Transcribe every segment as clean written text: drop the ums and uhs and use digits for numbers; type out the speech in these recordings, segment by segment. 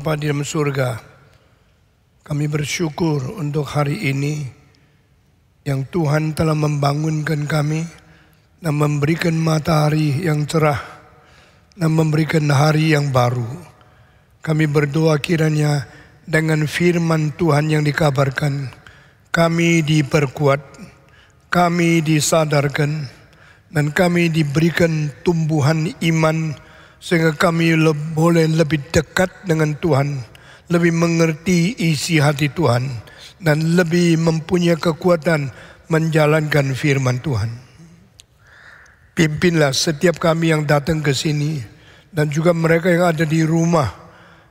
Bapa di dalam surga, kami bersyukur untuk hari ini yang Tuhan telah membangunkan kami dan memberikan matahari yang cerah dan memberikan hari yang baru. Kami berdoa kiranya dengan firman Tuhan yang dikabarkan, kami diperkuat, kami disadarkan, dan kami diberikan tumbuhan iman sehingga kami boleh lebih dekat dengan Tuhan, lebih mengerti isi hati Tuhan, dan lebih mempunyai kekuatan menjalankan firman Tuhan. Pimpinlah setiap kami yang datang ke sini dan juga mereka yang ada di rumah,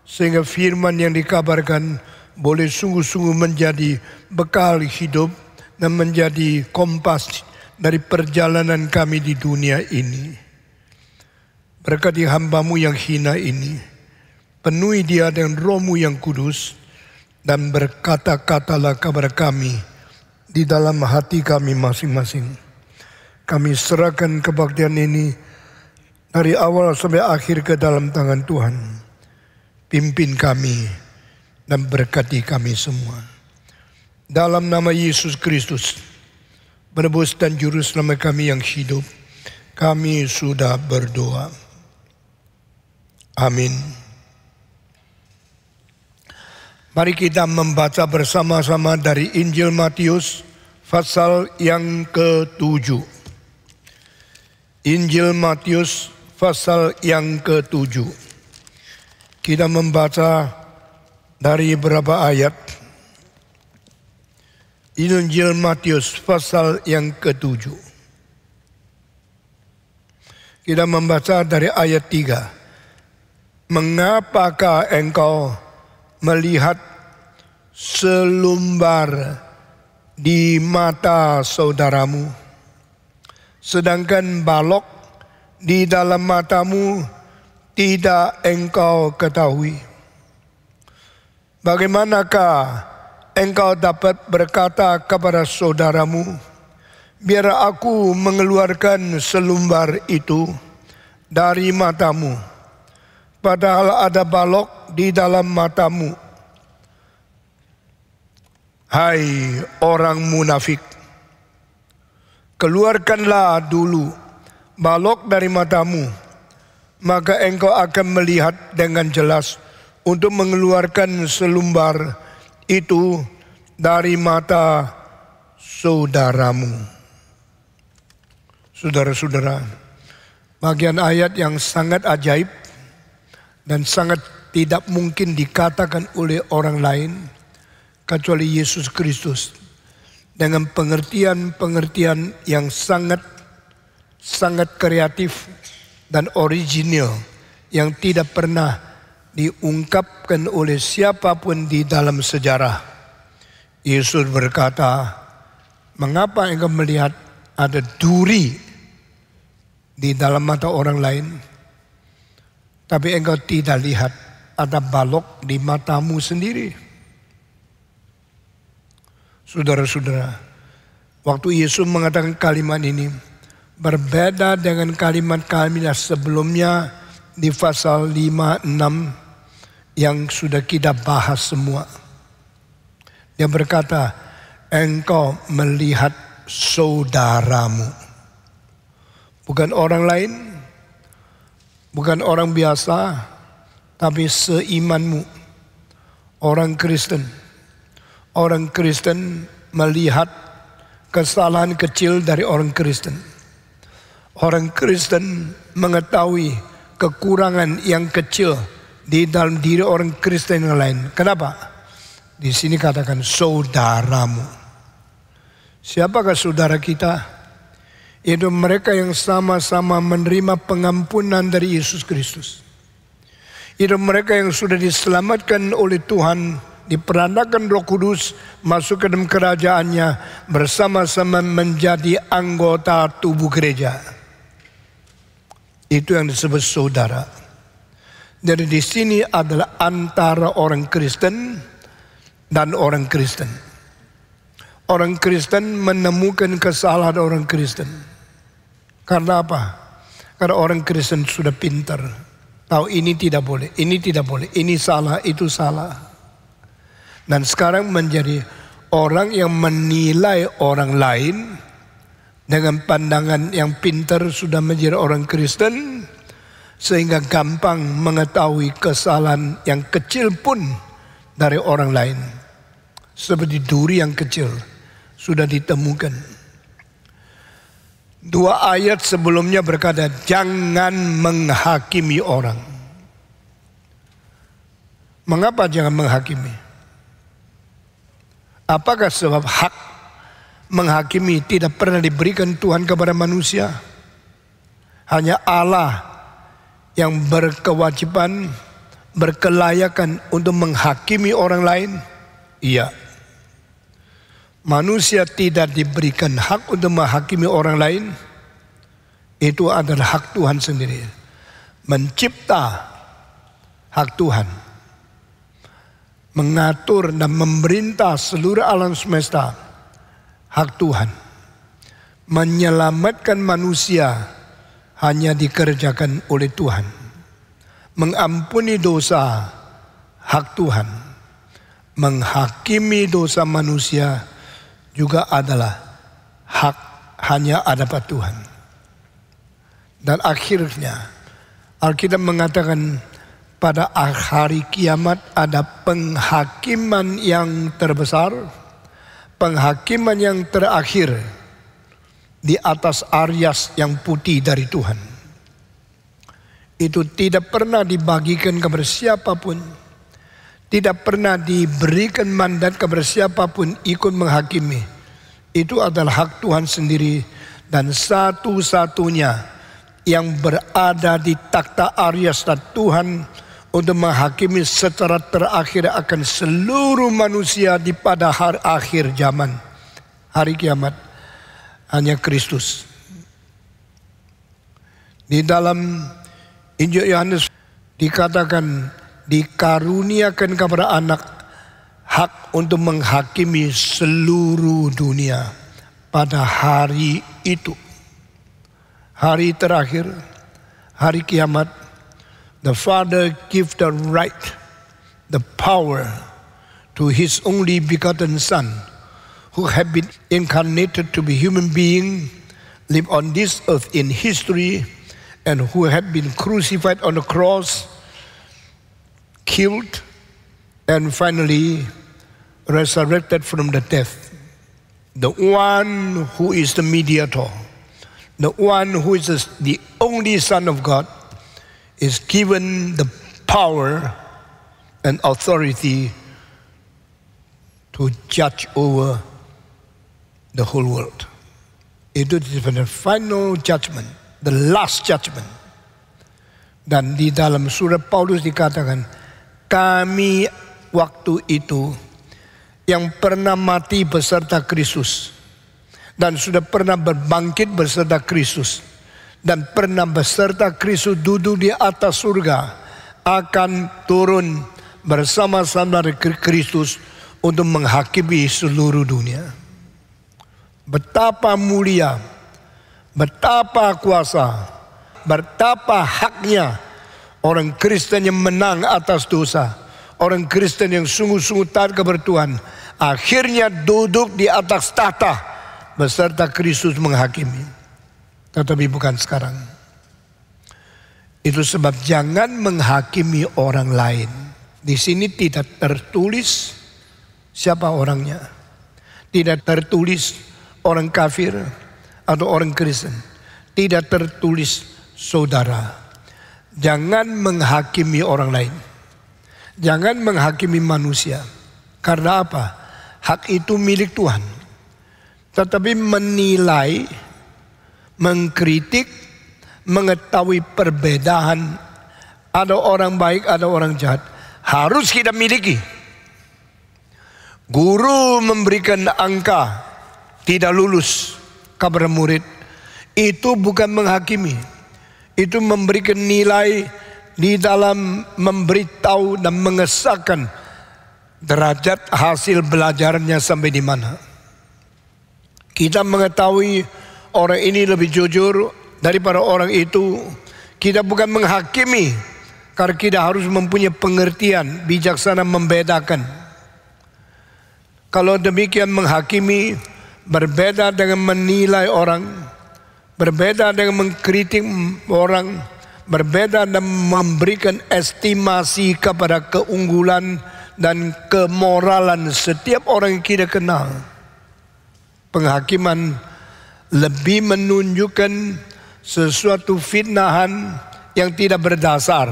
sehingga firman yang dikabarkan boleh sungguh-sungguh menjadi bekal hidup dan menjadi kompas dari perjalanan kami di dunia ini. Berkati hamba-Mu yang hina ini, penuhi dia dengan Roh-Mu yang kudus, dan berkata-katalah kepada kami di dalam hati kami masing-masing. Kami serahkan kebaktian ini dari awal sampai akhir ke dalam tangan Tuhan. Pimpin kami dan berkati kami semua. Dalam nama Yesus Kristus, penebus dan juru selamat kami yang hidup, kami sudah berdoa. Amin. Mari kita membaca bersama-sama dari Injil Matius pasal yang ke-7. Injil Matius pasal yang ke-7. Kita membaca dari beberapa ayat. Injil Matius pasal yang ke-7. Kita membaca dari ayat 3. Mengapakah engkau melihat selumbar di mata saudaramu, sedangkan balok di dalam matamu tidak engkau ketahui? Bagaimanakah engkau dapat berkata kepada saudaramu, biar aku mengeluarkan selumbar itu dari matamu, padahal ada balok di dalam matamu? Hai orang munafik, keluarkanlah dulu balok dari matamu, maka engkau akan melihat dengan jelas untuk mengeluarkan selumbar itu dari mata saudaramu. Saudara-saudara, bagian ayat yang sangat ajaib dan sangat tidak mungkin dikatakan oleh orang lain kecuali Yesus Kristus, dengan pengertian-pengertian yang sangat kreatif dan original yang tidak pernah diungkapkan oleh siapapun di dalam sejarah. Yesus berkata, mengapa engkau melihat ada duri di dalam mata orang lain, tapi engkau tidak lihat ada balok di matamu sendiri? Saudara-saudara, waktu Yesus mengatakan kalimat ini berbeda dengan kalimat-kalimat sebelumnya di pasal 5, 6 yang sudah kita bahas semua. Dia berkata, engkau melihat saudaramu. Bukan orang lain, bukan orang biasa, tapi seimanmu, orang Kristen. Orang Kristen melihat kesalahan kecil dari orang Kristen. Orang Kristen mengetahui kekurangan yang kecil di dalam diri orang Kristen yang lain. Kenapa? Di sini katakan saudaramu. Siapakah saudara kita? Itu mereka yang sama-sama menerima pengampunan dari Yesus Kristus. Itu mereka yang sudah diselamatkan oleh Tuhan, diperandakan Roh Kudus, masuk ke dalam kerajaannya, bersama-sama menjadi anggota tubuh gereja. Itu yang disebut saudara. Jadi di sini adalah antara orang Kristen dan orang Kristen. Orang Kristen menemukan kesalahan orang Kristen. Karena apa? Karena orang Kristen sudah pintar. Tahu ini tidak boleh, ini tidak boleh, ini salah, itu salah. Dan sekarang menjadi orang yang menilai orang lain dengan pandangan yang pintar, sudah menjadi orang Kristen, sehingga gampang mengetahui kesalahan yang kecil pun dari orang lain. Seperti duri yang kecil sudah ditemukan. 2 ayat sebelumnya berkata, jangan menghakimi orang. Mengapa jangan menghakimi? Apakah sebab hak menghakimi tidak pernah diberikan Tuhan kepada manusia? Hanya Allah yang berkewajiban, berkelayakan untuk menghakimi orang lain? Iya. Manusia tidak diberikan hak untuk menghakimi orang lain. Itu adalah hak Tuhan sendiri. Mencipta, hak Tuhan. Mengatur dan memerintah seluruh alam semesta, hak Tuhan. Menyelamatkan manusia hanya dikerjakan oleh Tuhan. Mengampuni dosa, hak Tuhan. Menghakimi dosa manusia juga adalah hak hanya ada pada Tuhan. Dan akhirnya Alkitab mengatakan pada hari kiamat ada penghakiman yang terbesar, penghakiman yang terakhir di atas Aryas yang putih dari Tuhan. Itu tidak pernah dibagikan kepada siapapun. Tidak pernah diberikan mandat kepada siapapun ikut menghakimi. Itu adalah hak Tuhan sendiri. Dan satu-satunya yang berada di takhta Aryas dan Tuhan untuk menghakimi secara terakhir akan seluruh manusia di pada hari akhir zaman, hari kiamat, hanya Kristus. Di dalam Injil Yohanes dikatakan dikaruniakan kepada anak hak untuk menghakimi seluruh dunia pada hari itu. Hari terakhir, hari kiamat, the Father give the right, the power to His only begotten Son, who have been incarnated to be human being, live on this earth in history, and who have been crucified on the cross, killed, and finally resurrected from the death. The one who is the mediator, the one who is the only Son of God, is given the power and authority to judge over the whole world. Itu the final judgment, the last judgment. Dan di dalam surat Paulus dikatakan, kami waktu itu yang pernah mati beserta Kristus dan sudah pernah berbangkit beserta Kristus dan pernah beserta Kristus duduk di atas surga akan turun bersama-sama dengan Kristus untuk menghakimi seluruh dunia. Betapa mulia, betapa kuasa, betapa haknya orang Kristen yang menang atas dosa, orang Kristen yang sungguh-sungguh taat kepada Tuhan, akhirnya duduk di atas tahta beserta Kristus menghakimi. Tetapi bukan sekarang. Itu sebab jangan menghakimi orang lain. Di sini tidak tertulis siapa orangnya. Tidak tertulis orang kafir atau orang Kristen. Tidak tertulis saudara. Jangan menghakimi orang lain. Jangan menghakimi manusia. Karena apa? Hak itu milik Tuhan. Tetapi menilai, mengkritik, mengetahui perbedaan, ada orang baik, ada orang jahat, harus kita miliki. Guru memberikan angka tidak lulus kepada murid, itu bukan menghakimi. Itu memberikan nilai di dalam memberitahu dan mengesahkan derajat hasil belajarannya sampai di mana. Kita mengetahui orang ini lebih jujur daripada orang itu. Kita bukan menghakimi, Karena kita harus mempunyai pengertian, bijaksana membedakan. Kalau demikian menghakimi berbeda dengan menilai orang, berbeda dengan mengkritik orang, berbeda dan memberikan estimasi kepada keunggulan dan kemoralan setiap orang yang kita kenal. Penghakiman lebih menunjukkan sesuatu fitnahan yang tidak berdasar.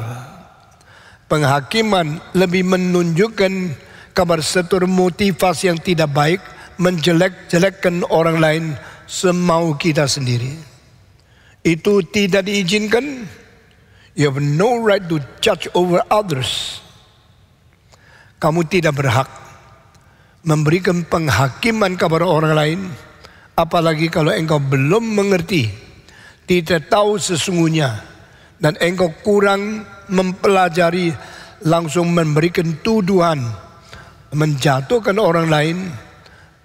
Penghakiman lebih menunjukkan kabar setur motivasi yang tidak baik, menjelek-jelekkan orang lain semau kita sendiri. Itu tidak diizinkan. You have no right to judge over others. Kamu tidak berhak memberikan penghakiman kepada orang lain, apalagi kalau engkau belum mengerti, tidak tahu sesungguhnya, dan engkau kurang mempelajari, langsung memberikan tuduhan, menjatuhkan orang lain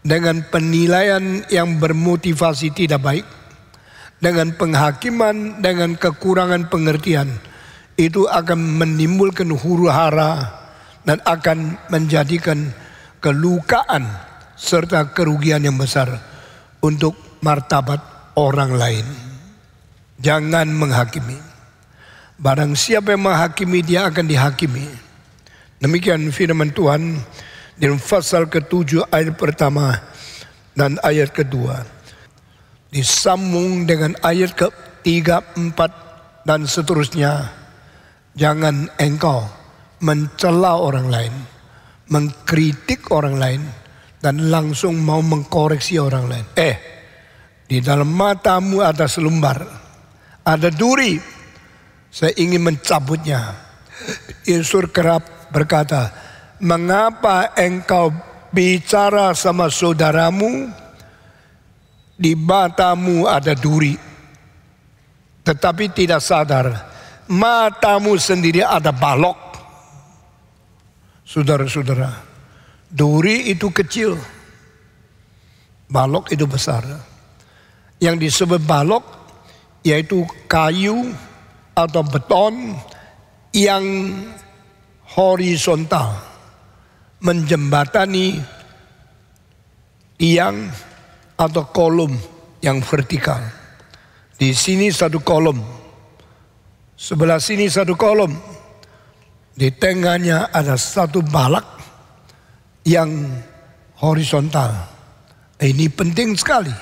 dengan penilaian yang bermotivasi tidak baik, dengan penghakiman, dengan kekurangan pengertian. Itu akan menimbulkan huru-hara dan akan menjadikan kelukaan serta kerugian yang besar untuk martabat orang lain. Jangan menghakimi. Barang siapa yang menghakimi, dia akan dihakimi. Demikian firman Tuhan di pasal ke-7 ayat pertama dan ayat kedua. Disambung dengan ayat ke-3, 4 dan seterusnya. Jangan engkau mencela orang lain, mengkritik orang lain, dan langsung mau mengkoreksi orang lain. Di dalam matamu ada selumbar, ada duri, saya ingin mencabutnya. Yesus kerap berkata, mengapa engkau bicara sama saudaramu, di matamu ada duri, tetapi tidak sadar matamu sendiri ada balok. Saudara-saudara, duri itu kecil, balok itu besar. Yang disebut balok yaitu kayu atau beton yang horizontal, menjembatani tiang atau kolom yang vertikal. Di sini satu kolom, sebelah sini satu kolom, di tengahnya ada satu balak yang horizontal. Ini penting sekali,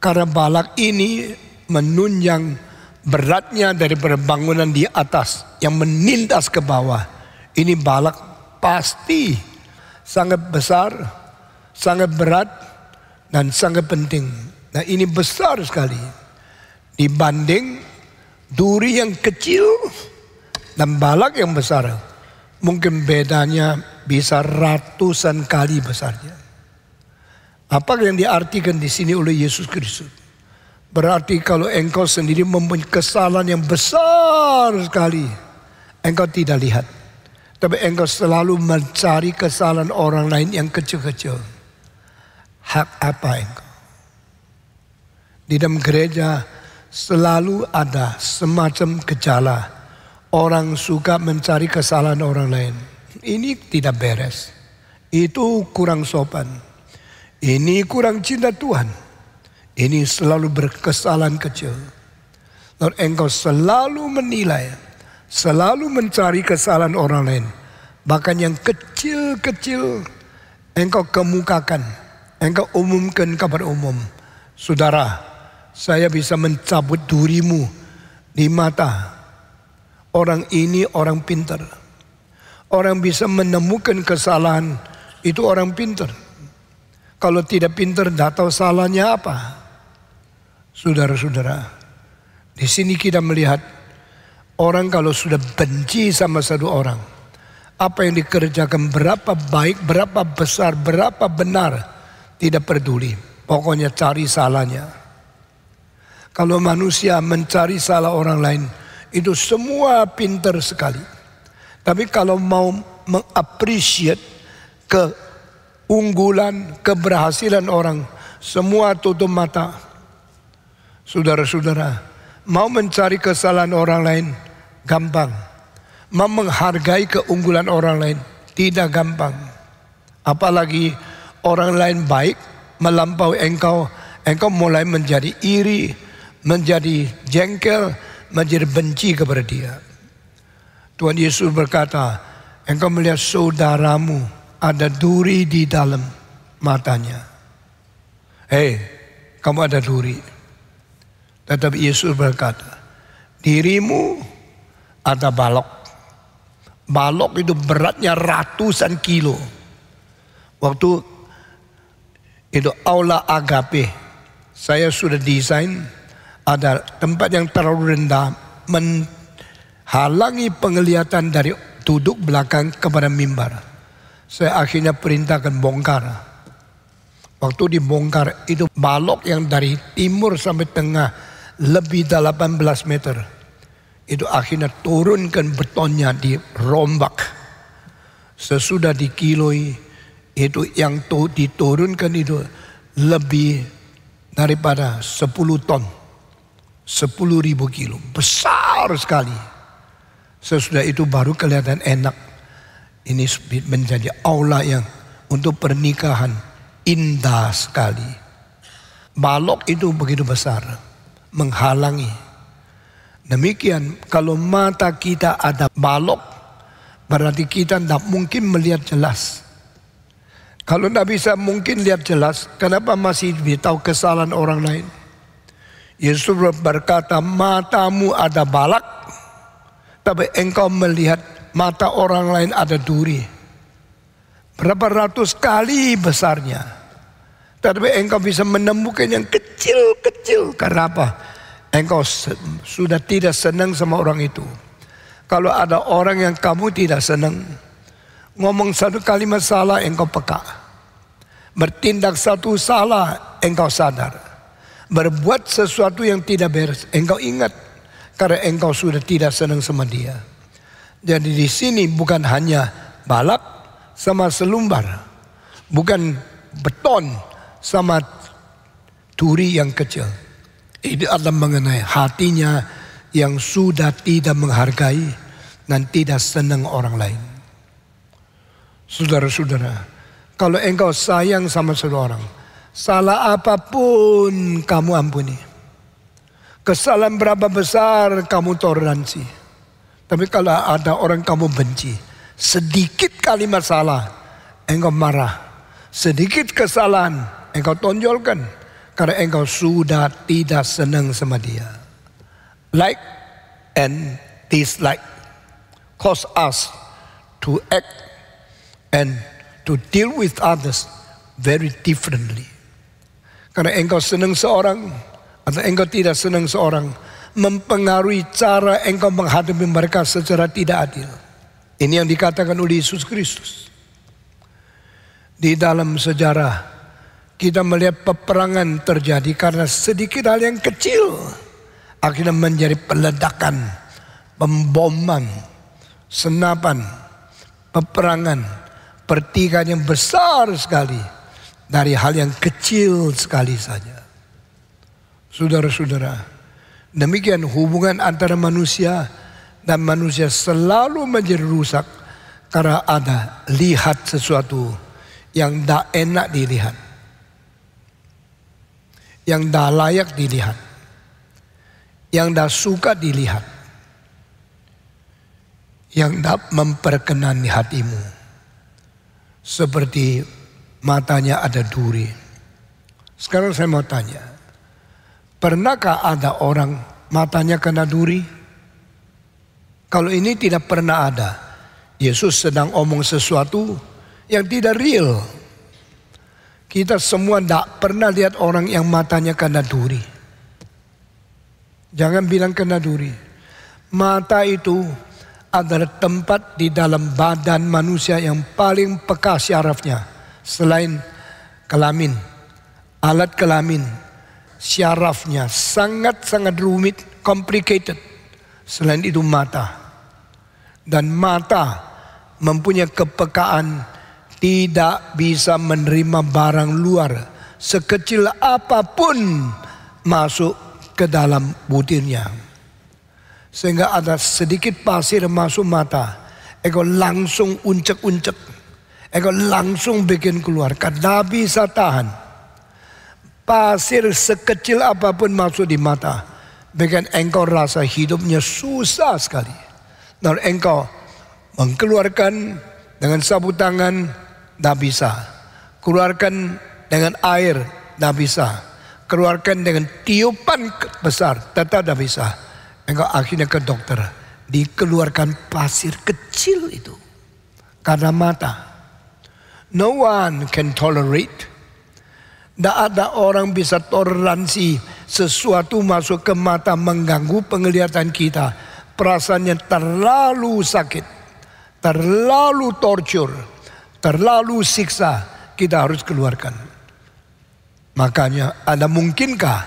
karena balak ini menunjang beratnya daripada bangunan di atas yang menindas ke bawah. Ini balak pasti sangat besar, sangat berat, dan sangat penting. Nah, ini besar sekali dibanding duri yang kecil dan balak yang besar. Mungkin bedanya bisa ratusan kali besarnya. Apa yang diartikan di sini oleh Yesus Kristus? Berarti kalau engkau sendiri mempunyai kesalahan yang besar sekali, engkau tidak lihat, tapi engkau selalu mencari kesalahan orang lain yang kecil-kecil. Hak apa engkau? Di dalam gereja selalu ada semacam gejala. Orang suka mencari kesalahan orang lain. Ini tidak beres. Itu kurang sopan. Ini kurang cinta Tuhan. Ini selalu berkesalahan kecil. Lalu engkau selalu menilai, selalu mencari kesalahan orang lain. Bahkan yang kecil-kecil engkau kemukakan, engkau umumkan kabar umum. Saudara, saya bisa mencabut durimu di mata. Orang ini orang pintar. Orang bisa menemukan kesalahan, itu orang pintar. Kalau tidak pintar, tidak tahu salahnya apa. Saudara-saudara, di sini kita melihat orang kalau sudah benci sama satu orang, apa yang dikerjakan, berapa baik, berapa besar, berapa benar, tidak peduli. Pokoknya cari salahnya. Kalau manusia mencari salah orang lain, itu semua pintar sekali. Tapi kalau mau mengapresiasi keunggulan, keberhasilan orang, semua tutup mata. Saudara-saudara, mau mencari kesalahan orang lain gampang. menghargai keunggulan orang lain tidak gampang. Apalagi orang lain baik melampaui engkau, engkau mulai menjadi iri, menjadi jengkel, menjadi benci kepada dia. Tuhan Yesus berkata, engkau melihat saudaramu ada duri di dalam matanya. Hei, kamu ada duri. Tetapi Yesus berkata, dirimu ada balok. Balok itu beratnya ratusan kilo. Waktu itu aula agape, saya sudah desain ada tempat yang terlalu rendah menghalangi penglihatan dari duduk belakang kepada mimbar. Saya akhirnya perintahkan bongkar. Waktu dibongkar itu balok yang dari timur sampai tengah lebih 18 meter. Itu akhirnya turunkan betonnya, dirombak. Sesudah dikiloi, itu yang diturunkan itu lebih daripada 10 ton. 10.000 kilo. Besar sekali. Sesudah itu baru kelihatan enak. Ini menjadi aula yang untuk pernikahan indah sekali. Balok itu begitu besar, menghalangi. Demikian kalau mata kita ada balok, berarti kita tidak mungkin melihat jelas. Kalau tidak bisa mungkin lihat jelas, kenapa masih tahu kesalahan orang lain? Yesus berkata, matamu ada balak, tapi engkau melihat mata orang lain ada duri. Berapa ratus kali besarnya. Tapi engkau bisa menemukan yang kecil-kecil. Karena apa? Engkau sudah tidak senang sama orang itu. Kalau ada orang yang kamu tidak senang, ngomong satu kalimat salah, engkau peka. Bertindak satu salah, engkau sadar. Berbuat sesuatu yang tidak beres, engkau ingat. Karena engkau sudah tidak senang sama dia. Jadi di sini bukan hanya balak sama selumbar. Bukan beton sama duri yang kecil. Ini adalah mengenai hatinya yang sudah tidak menghargai dan tidak senang orang lain. Saudara-saudara, kalau engkau sayang sama seseorang, salah apapun kamu ampuni. Kesalahan berapa besar kamu toleransi. Tapi kalau ada orang kamu benci, sedikit kalimat salah, engkau marah. Sedikit kesalahan, engkau tonjolkan. Karena engkau sudah tidak senang sama dia. Like and dislike cause us to act and to deal with others very differently. Karena engkau senang seorang atau engkau tidak senang seorang, mempengaruhi cara engkau menghadapi mereka secara tidak adil. Ini yang dikatakan oleh Yesus Kristus. Di dalam sejarah kita melihat peperangan terjadi karena sedikit hal yang kecil akhirnya menjadi peledakan, pemboman, senapan, peperangan, pertikaian yang besar sekali dari hal yang kecil sekali saja. Saudara-saudara, demikian hubungan antara manusia dan manusia selalu menjadi rusak karena ada lihat sesuatu yang tidak enak dilihat, yang tidak layak dilihat, yang tidak suka dilihat, yang tidak memperkenani hatimu. Seperti matanya ada duri. Sekarang saya mau tanya, pernahkah ada orang matanya kena duri? Kalau ini tidak pernah ada, Yesus sedang omong sesuatu yang tidak real. Kita semua tidak pernah lihat orang yang matanya kena duri. Jangan bilang kena duri. Mata itu adalah tempat di dalam badan manusia yang paling peka syarafnya. Selain kelamin, alat kelamin, syarafnya sangat-sangat rumit, complicated. Selain itu mata. Dan mata mempunyai kepekaan tidak bisa menerima barang luar sekecil apapun masuk ke dalam butirnya. Sehingga ada sedikit pasir masuk mata, engkau langsung uncek-uncek, engkau langsung bikin keluar. Tidak bisa tahan. Pasir sekecil apapun masuk di mata, bikin engkau rasa hidupnya susah sekali. Dan engkau mengeluarkan dengan sapu tangan, tidak bisa. Keluarkan dengan air, tidak bisa. Keluarkan dengan tiupan besar, tetap tidak bisa. Engkau akhirnya ke dokter, dikeluarkan pasir kecil itu karena mata. No one can tolerate. Tidak ada orang bisa toleransi sesuatu masuk ke mata mengganggu penglihatan kita. Perasaannya terlalu sakit, terlalu torture, terlalu siksa, kita harus keluarkan. Makanya ada mungkinkah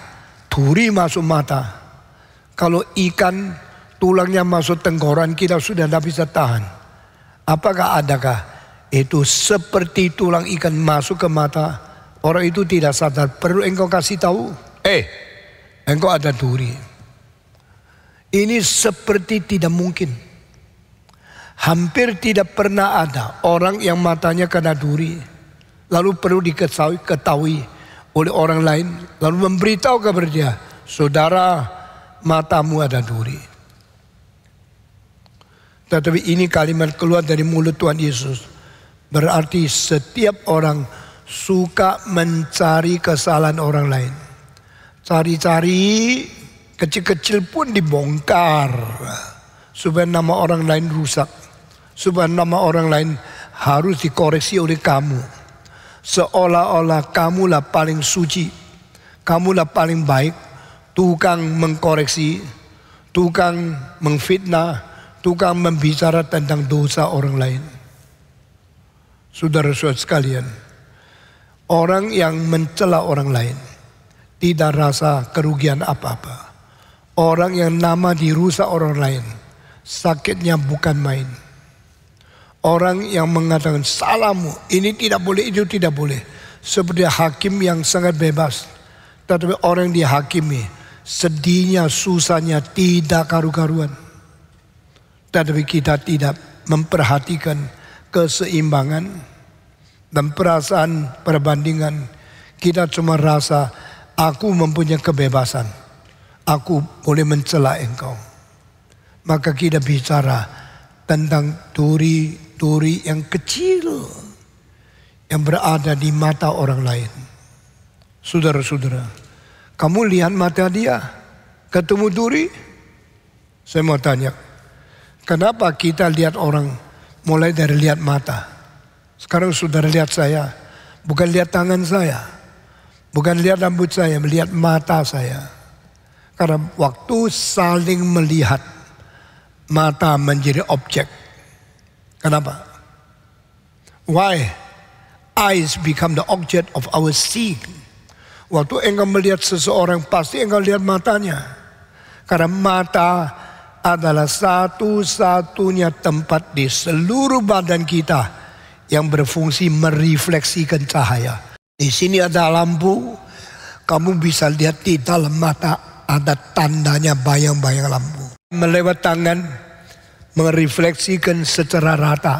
duri masuk mata? Kalau ikan tulangnya masuk tenggorokan kita sudah tidak bisa tahan. Apakah adakah itu seperti tulang ikan masuk ke mata? Orang itu tidak sadar, perlu engkau kasih tahu. Engkau ada duri. Ini seperti tidak mungkin. Hampir tidak pernah ada orang yang matanya kena duri, lalu perlu diketahui oleh orang lain, lalu memberitahu kepada dia, saudara, matamu ada duri. Tetapi ini kalimat keluar dari mulut Tuhan Yesus. Berarti setiap orang suka mencari kesalahan orang lain. Cari-cari, kecil-kecil pun dibongkar. Supaya nama orang lain rusak. Supaya nama orang lain harus dikoreksi oleh kamu. Seolah-olah kamulah paling suci. Kamulah paling baik. Tukang mengkoreksi. Tukang mengfitnah. Tukang membicara tentang dosa orang lain. Saudara-saudara sekalian, orang yang mencela orang lain tidak rasa kerugian apa-apa. Orang yang nama dirusak orang lain, sakitnya bukan main. Orang yang mengatakan salahmu, ini tidak boleh, itu tidak boleh. Seperti hakim yang sangat bebas. Tetapi orang yang dihakimi, sedihnya, susahnya tidak karu-karuan. Tetapi kita tidak memperhatikan keseimbangan dan perasaan perbandingan. Kita cuma rasa aku mempunyai kebebasan, aku boleh mencela engkau. Maka kita bicara tentang duri-duri yang kecil yang berada di mata orang lain. Saudara-saudara, kamu lihat mata dia, ketemu duri? Saya mau tanya, kenapa kita lihat orang mulai dari lihat mata? Sekarang saudara lihat saya, bukan lihat tangan saya, bukan lihat rambut saya, melihat mata saya. Karena waktu saling melihat, mata menjadi objek. Kenapa? Why? Eyes become the object of our seeing. Waktu engkau melihat seseorang, pasti engkau lihat matanya. Karena mata adalah satu-satunya tempat di seluruh badan kita yang berfungsi merefleksikan cahaya. Di sini ada lampu, kamu bisa lihat di dalam mata ada tandanya bayang-bayang lampu. Melewat tangan merefleksikan secara rata.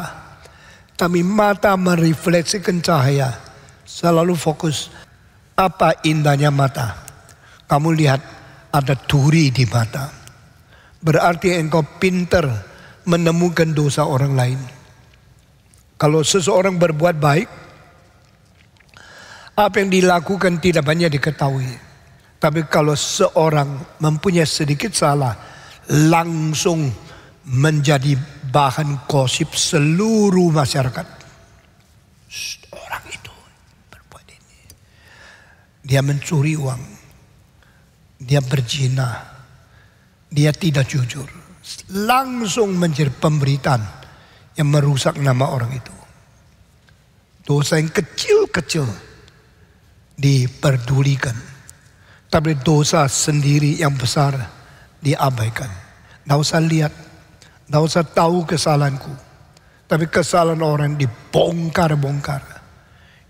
Tapi mata merefleksikan cahaya. Selalu fokus. Apa indahnya mata? Kamu lihat ada duri di mata. Berarti engkau pintar menemukan dosa orang lain. Kalau seseorang berbuat baik, apa yang dilakukan tidak banyak diketahui. Tapi kalau seorang mempunyai sedikit salah, langsung menjadi bahan gosip seluruh masyarakat. Orang itu berbuat ini. Dia mencuri uang. Dia berzina. Dia tidak jujur. Langsung menjadi pemberitaan yang merusak nama orang itu. Dosa yang kecil-kecil diperdulikan. Tapi dosa sendiri yang besar diabaikan. Tidak usah lihat, tidak usah tahu kesalahanku. Tapi kesalahan orang dibongkar-bongkar.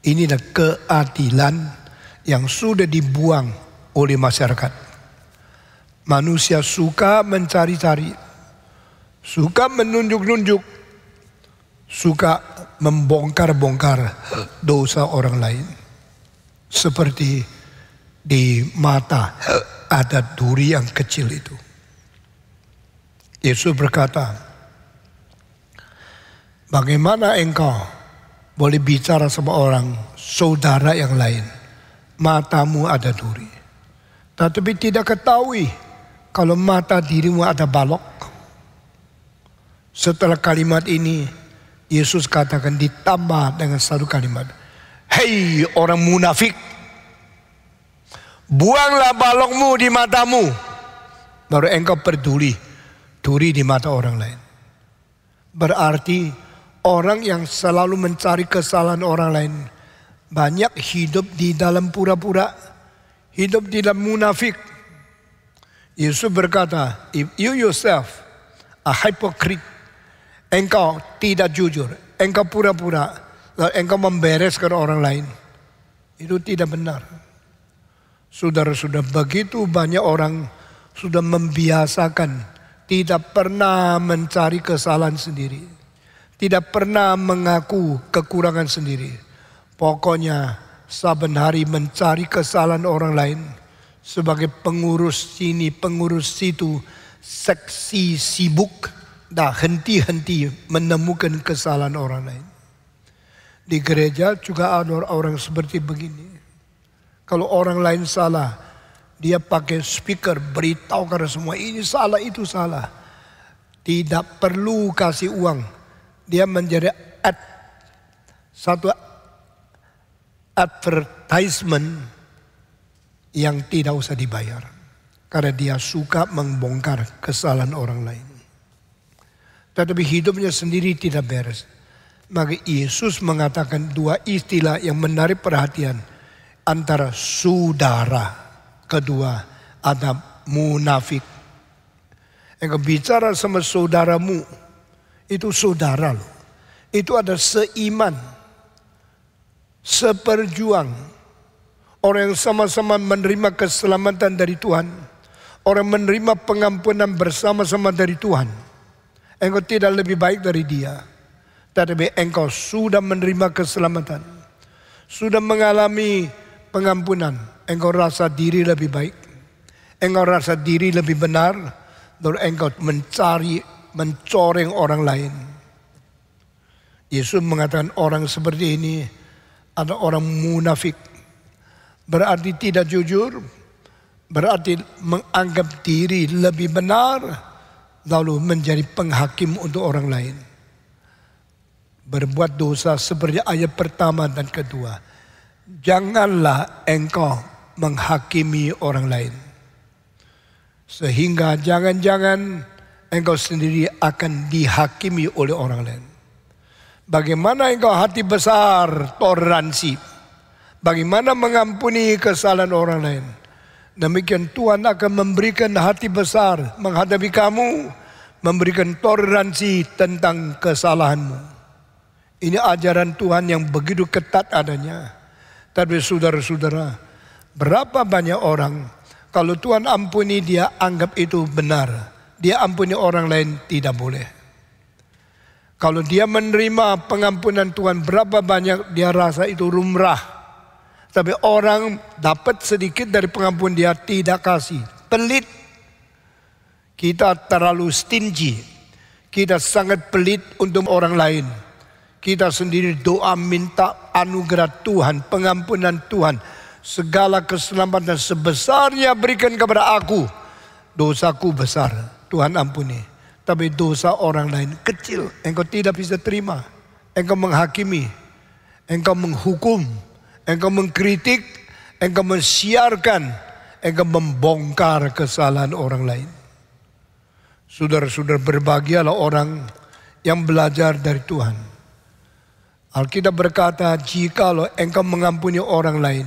Ini adalah keadilan yang sudah dibuang oleh masyarakat. Manusia suka mencari-cari, suka menunjuk-nunjuk, suka membongkar-bongkar dosa orang lain. Seperti di mata ada duri yang kecil itu. Yesus berkata, bagaimana engkau boleh bicara sama orang saudara yang lain, matamu ada duri, tetapi tidak ketahui kalau mata dirimu ada balok. Setelah kalimat ini, Yesus katakan ditambah dengan satu kalimat. Hei orang munafik, buanglah balokmu di matamu, baru engkau peduli duri di mata orang lain. Berarti orang yang selalu mencari kesalahan orang lain banyak hidup di dalam pura-pura, hidup di dalam munafik. Yesus berkata, if you yourself a hypocrite, engkau tidak jujur, engkau pura-pura, lalu engkau membereskan orang lain, itu tidak benar. Saudara-saudara, begitu banyak orang sudah membiasakan tidak pernah mencari kesalahan sendiri, tidak pernah mengaku kekurangan sendiri. Pokoknya saben hari mencari kesalahan orang lain. Sebagai pengurus sini, pengurus situ, seksi sibuk, dah henti-henti menemukan kesalahan orang lain. Di gereja juga ada orang seperti begini. Kalau orang lain salah, dia pakai speaker beritahu karena semua ini salah, itu salah. Tidak perlu kasih uang. Dia menjadi satu advertisement yang tidak usah dibayar. Karena dia suka membongkar kesalahan orang lain. Tetapi hidupnya sendiri tidak beres. Maka Yesus mengatakan dua istilah yang menarik perhatian. Antara saudara, kedua ada munafik. Engkau bicara sama saudaramu, itu saudara loh. Itu ada seiman, seperjuang. Orang yang sama-sama menerima keselamatan dari Tuhan. Orang menerima pengampunan bersama-sama dari Tuhan. Engkau tidak lebih baik dari dia. Tetapi engkau sudah menerima keselamatan. Sudah mengalami pengampunan. Engkau rasa diri lebih baik. Engkau rasa diri lebih benar. Lalu engkau mencoreng orang lain. Yesus mengatakan orang seperti ini ada orang munafik. Berarti tidak jujur, berarti menganggap diri lebih benar, lalu menjadi penghakim untuk orang lain. Berbuat dosa seperti ayat pertama dan kedua. Janganlah engkau menghakimi orang lain. Sehingga jangan-jangan engkau sendiri akan dihakimi oleh orang lain. Bagaimana engkau hati besar, toleransi. Bagaimana mengampuni kesalahan orang lain. Demikian Tuhan akan memberikan hati besar menghadapi kamu. Memberikan toleransi tentang kesalahanmu. Ini ajaran Tuhan yang begitu ketat adanya. Tapi saudara-saudara, berapa banyak orang kalau Tuhan ampuni dia anggap itu benar. Dia ampuni orang lain tidak boleh. Kalau dia menerima pengampunan Tuhan, berapa banyak dia rasa itu lumrah. Tapi orang dapat sedikit dari pengampunan dia tidak kasih. Pelit. Kita terlalu stingy. Kita sangat pelit untuk orang lain. Kita sendiri doa minta anugerah Tuhan, pengampunan Tuhan. Segala keselamatan sebesarnya berikan kepada aku. Dosaku besar, Tuhan ampuni. Tapi dosa orang lain kecil, engkau tidak bisa terima. Engkau menghakimi, engkau menghukum, engkau mengkritik, engkau mensiarkan, engkau membongkar kesalahan orang lain. Saudara-saudara, berbahagialah orang yang belajar dari Tuhan. Alkitab berkata, jikalau engkau mengampuni orang lain,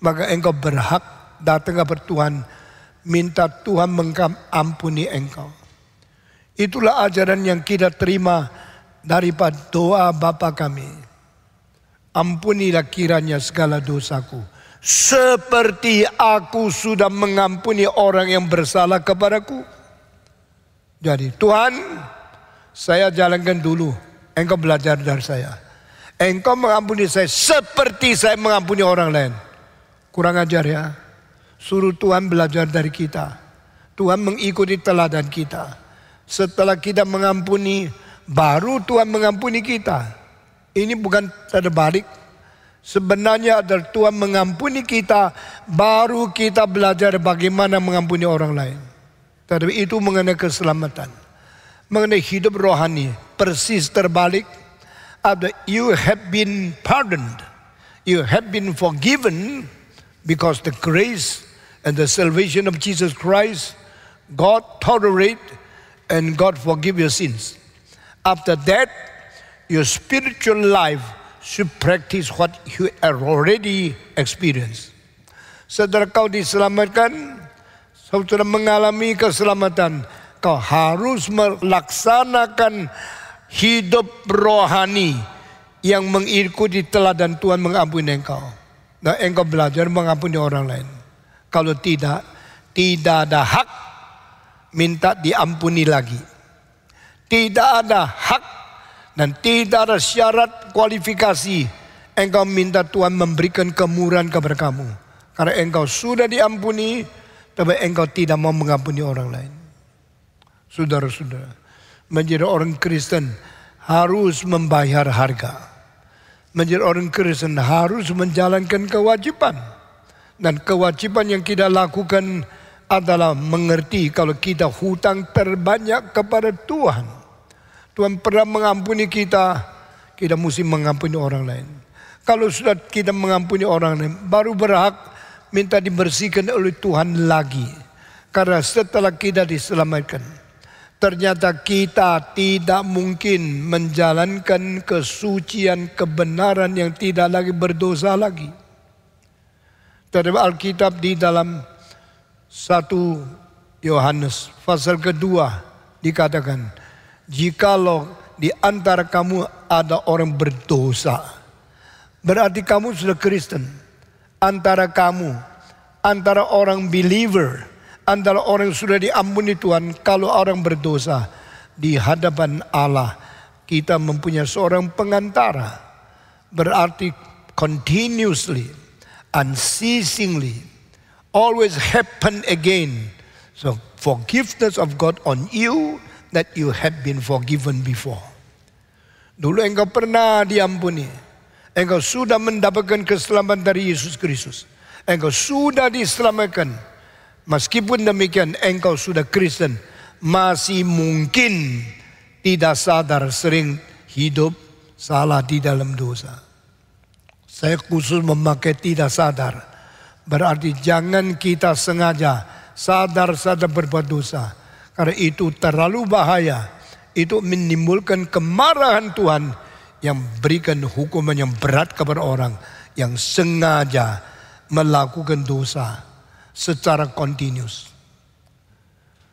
maka engkau berhak datang kepada Tuhan, minta Tuhan mengampuni engkau. Itulah ajaran yang kita terima daripada doa Bapa kami. Ampunilah kiranya segala dosaku. seperti aku sudah mengampuni orang yang bersalah kepadaku. Jadi Tuhan, saya jalankan dulu, engkau belajar dari saya. Engkau mengampuni saya seperti saya mengampuni orang lain. Kurang ajar ya. Suruh Tuhan belajar dari kita. Tuhan mengikuti teladan kita. Setelah kita mengampuni, baru Tuhan mengampuni kita. Ini bukan terbalik. Sebenarnya adalah Tuhan mengampuni kita, baru kita belajar bagaimana mengampuni orang lain. Tapi itu mengenai keselamatan. Mengenai hidup rohani, persis terbalik. Ada you have been pardoned, you have been forgiven because the grace and the salvation of Jesus Christ, God tolerate and God forgive your sins. After that, your spiritual life should practice what you have already experienced. Setelah kau diselamatkan, saudara mengalami keselamatan, kau harus melaksanakan hidup rohani yang mengikuti teladan Tuhan mengampuni engkau. Nah, engkau belajar mengampuni orang lain. Kalau tidak ada hak minta diampuni lagi. Tidak ada hak dan tidak ada syarat kualifikasi engkau minta Tuhan memberikan kemurahan kepada kamu. Karena engkau sudah diampuni, tapi engkau tidak mau mengampuni orang lain. Saudara-saudara, menjadi orang Kristen harus membayar harga. Menjadi orang Kristen harus menjalankan kewajiban. Dan kewajiban yang kita lakukan adalah mengerti kalau kita hutang terbanyak kepada Tuhan. Tuhan pernah mengampuni kita, kita mesti mengampuni orang lain. Kalau sudah kita mengampuni orang lain, baru berhak minta dibersihkan oleh Tuhan lagi. Karena setelah kita diselamatkan, ternyata kita tidak mungkin menjalankan kesucian kebenaran yang tidak lagi berdosa lagi. Dalam Alkitab di dalam 1 Yohanes pasal kedua dikatakan, jikalau di antara kamu ada orang berdosa, berarti kamu sudah Kristen. Antara kamu, antara orang believer, antara orang yang sudah diampuni Tuhan, kalau orang berdosa di hadapan Allah, kita mempunyai seorang pengantara. Berarti continuously, unceasingly, always happen again. So forgiveness of God on you that you have been forgiven before. Dulu engkau pernah diampuni. Engkau sudah mendapatkan keselamatan dari Yesus Kristus. Engkau sudah diselamatkan. Meskipun demikian engkau sudah Kristen, masih mungkin tidak sadar sering hidup salah di dalam dosa. Saya khusus memakai tidak sadar. Berarti jangan kita sengaja sadar-sadar berbuat dosa. Karena itu terlalu bahaya. Itu menimbulkan kemarahan Tuhan yang berikan hukuman yang berat kepada orang yang sengaja melakukan dosa secara kontinus.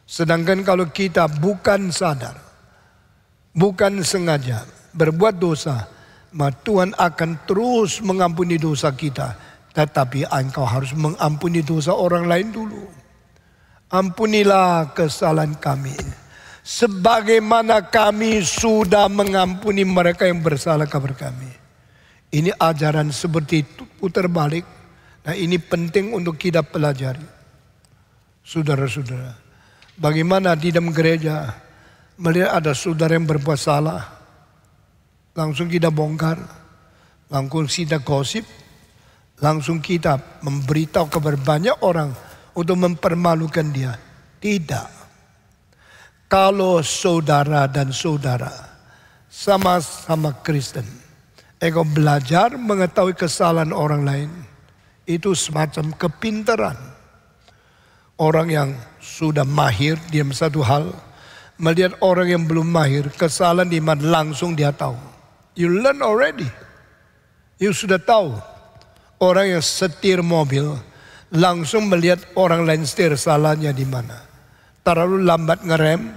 Sedangkan kalau kita bukan sadar, bukan sengaja berbuat dosa, maka Tuhan akan terus mengampuni dosa kita. Tetapi engkau harus mengampuni dosa orang lain dulu. Ampunilah kesalahan kami, sebagaimana kami sudah mengampuni mereka yang bersalah kepada kami. Ini ajaran seperti itu putar balik. Nah, ini penting untuk kita pelajari. Saudara-saudara, bagaimana di dalam gereja melihat ada saudara yang berbuat salah, langsung kita bongkar, langsung kita gosip, langsung kita memberitahu kepada banyak orang untuk mempermalukan dia. Tidak. Kalau saudara dan saudara sama-sama Kristen, engkau belajar mengetahui kesalahan orang lain, itu semacam kepintaran. Orang yang sudah mahir di satu hal, melihat orang yang belum mahir, kesalahan di mana langsung dia tahu. You learn already. You sudah tahu. Orang yang setir mobil, langsung melihat orang lain setir salahnya di mana. Terlalu lambat ngerem,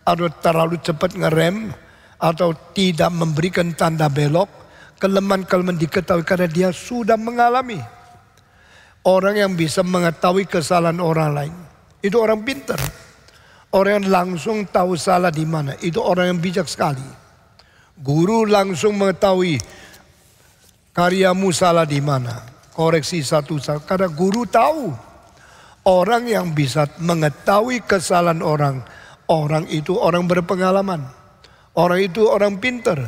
atau terlalu cepat ngerem, atau tidak memberikan tanda belok. Kelemahan-kelemahan diketahui karena dia sudah mengalami. Orang yang bisa mengetahui kesalahan orang lain. Itu orang pintar. Orang yang langsung tahu salah di mana. Itu orang yang bijak sekali. Guru langsung mengetahui karyamu salah di mana. Koreksi satu-satu. Karena guru tahu. Orang yang bisa mengetahui kesalahan orang. Orang itu orang berpengalaman. Orang itu orang pintar.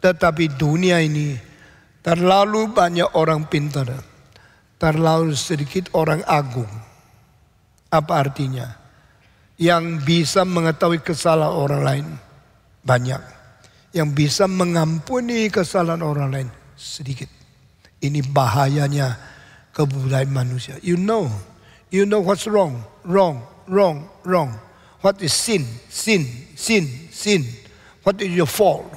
Tetapi dunia ini terlalu banyak orang pintar. Terlalu sedikit orang agung. Apa artinya? Yang bisa mengetahui kesalahan orang lain banyak. Yang bisa mengampuni kesalahan orang lain sedikit. Ini bahayanya kebudayaan manusia. You know what's wrong. What is sin. What is your fault.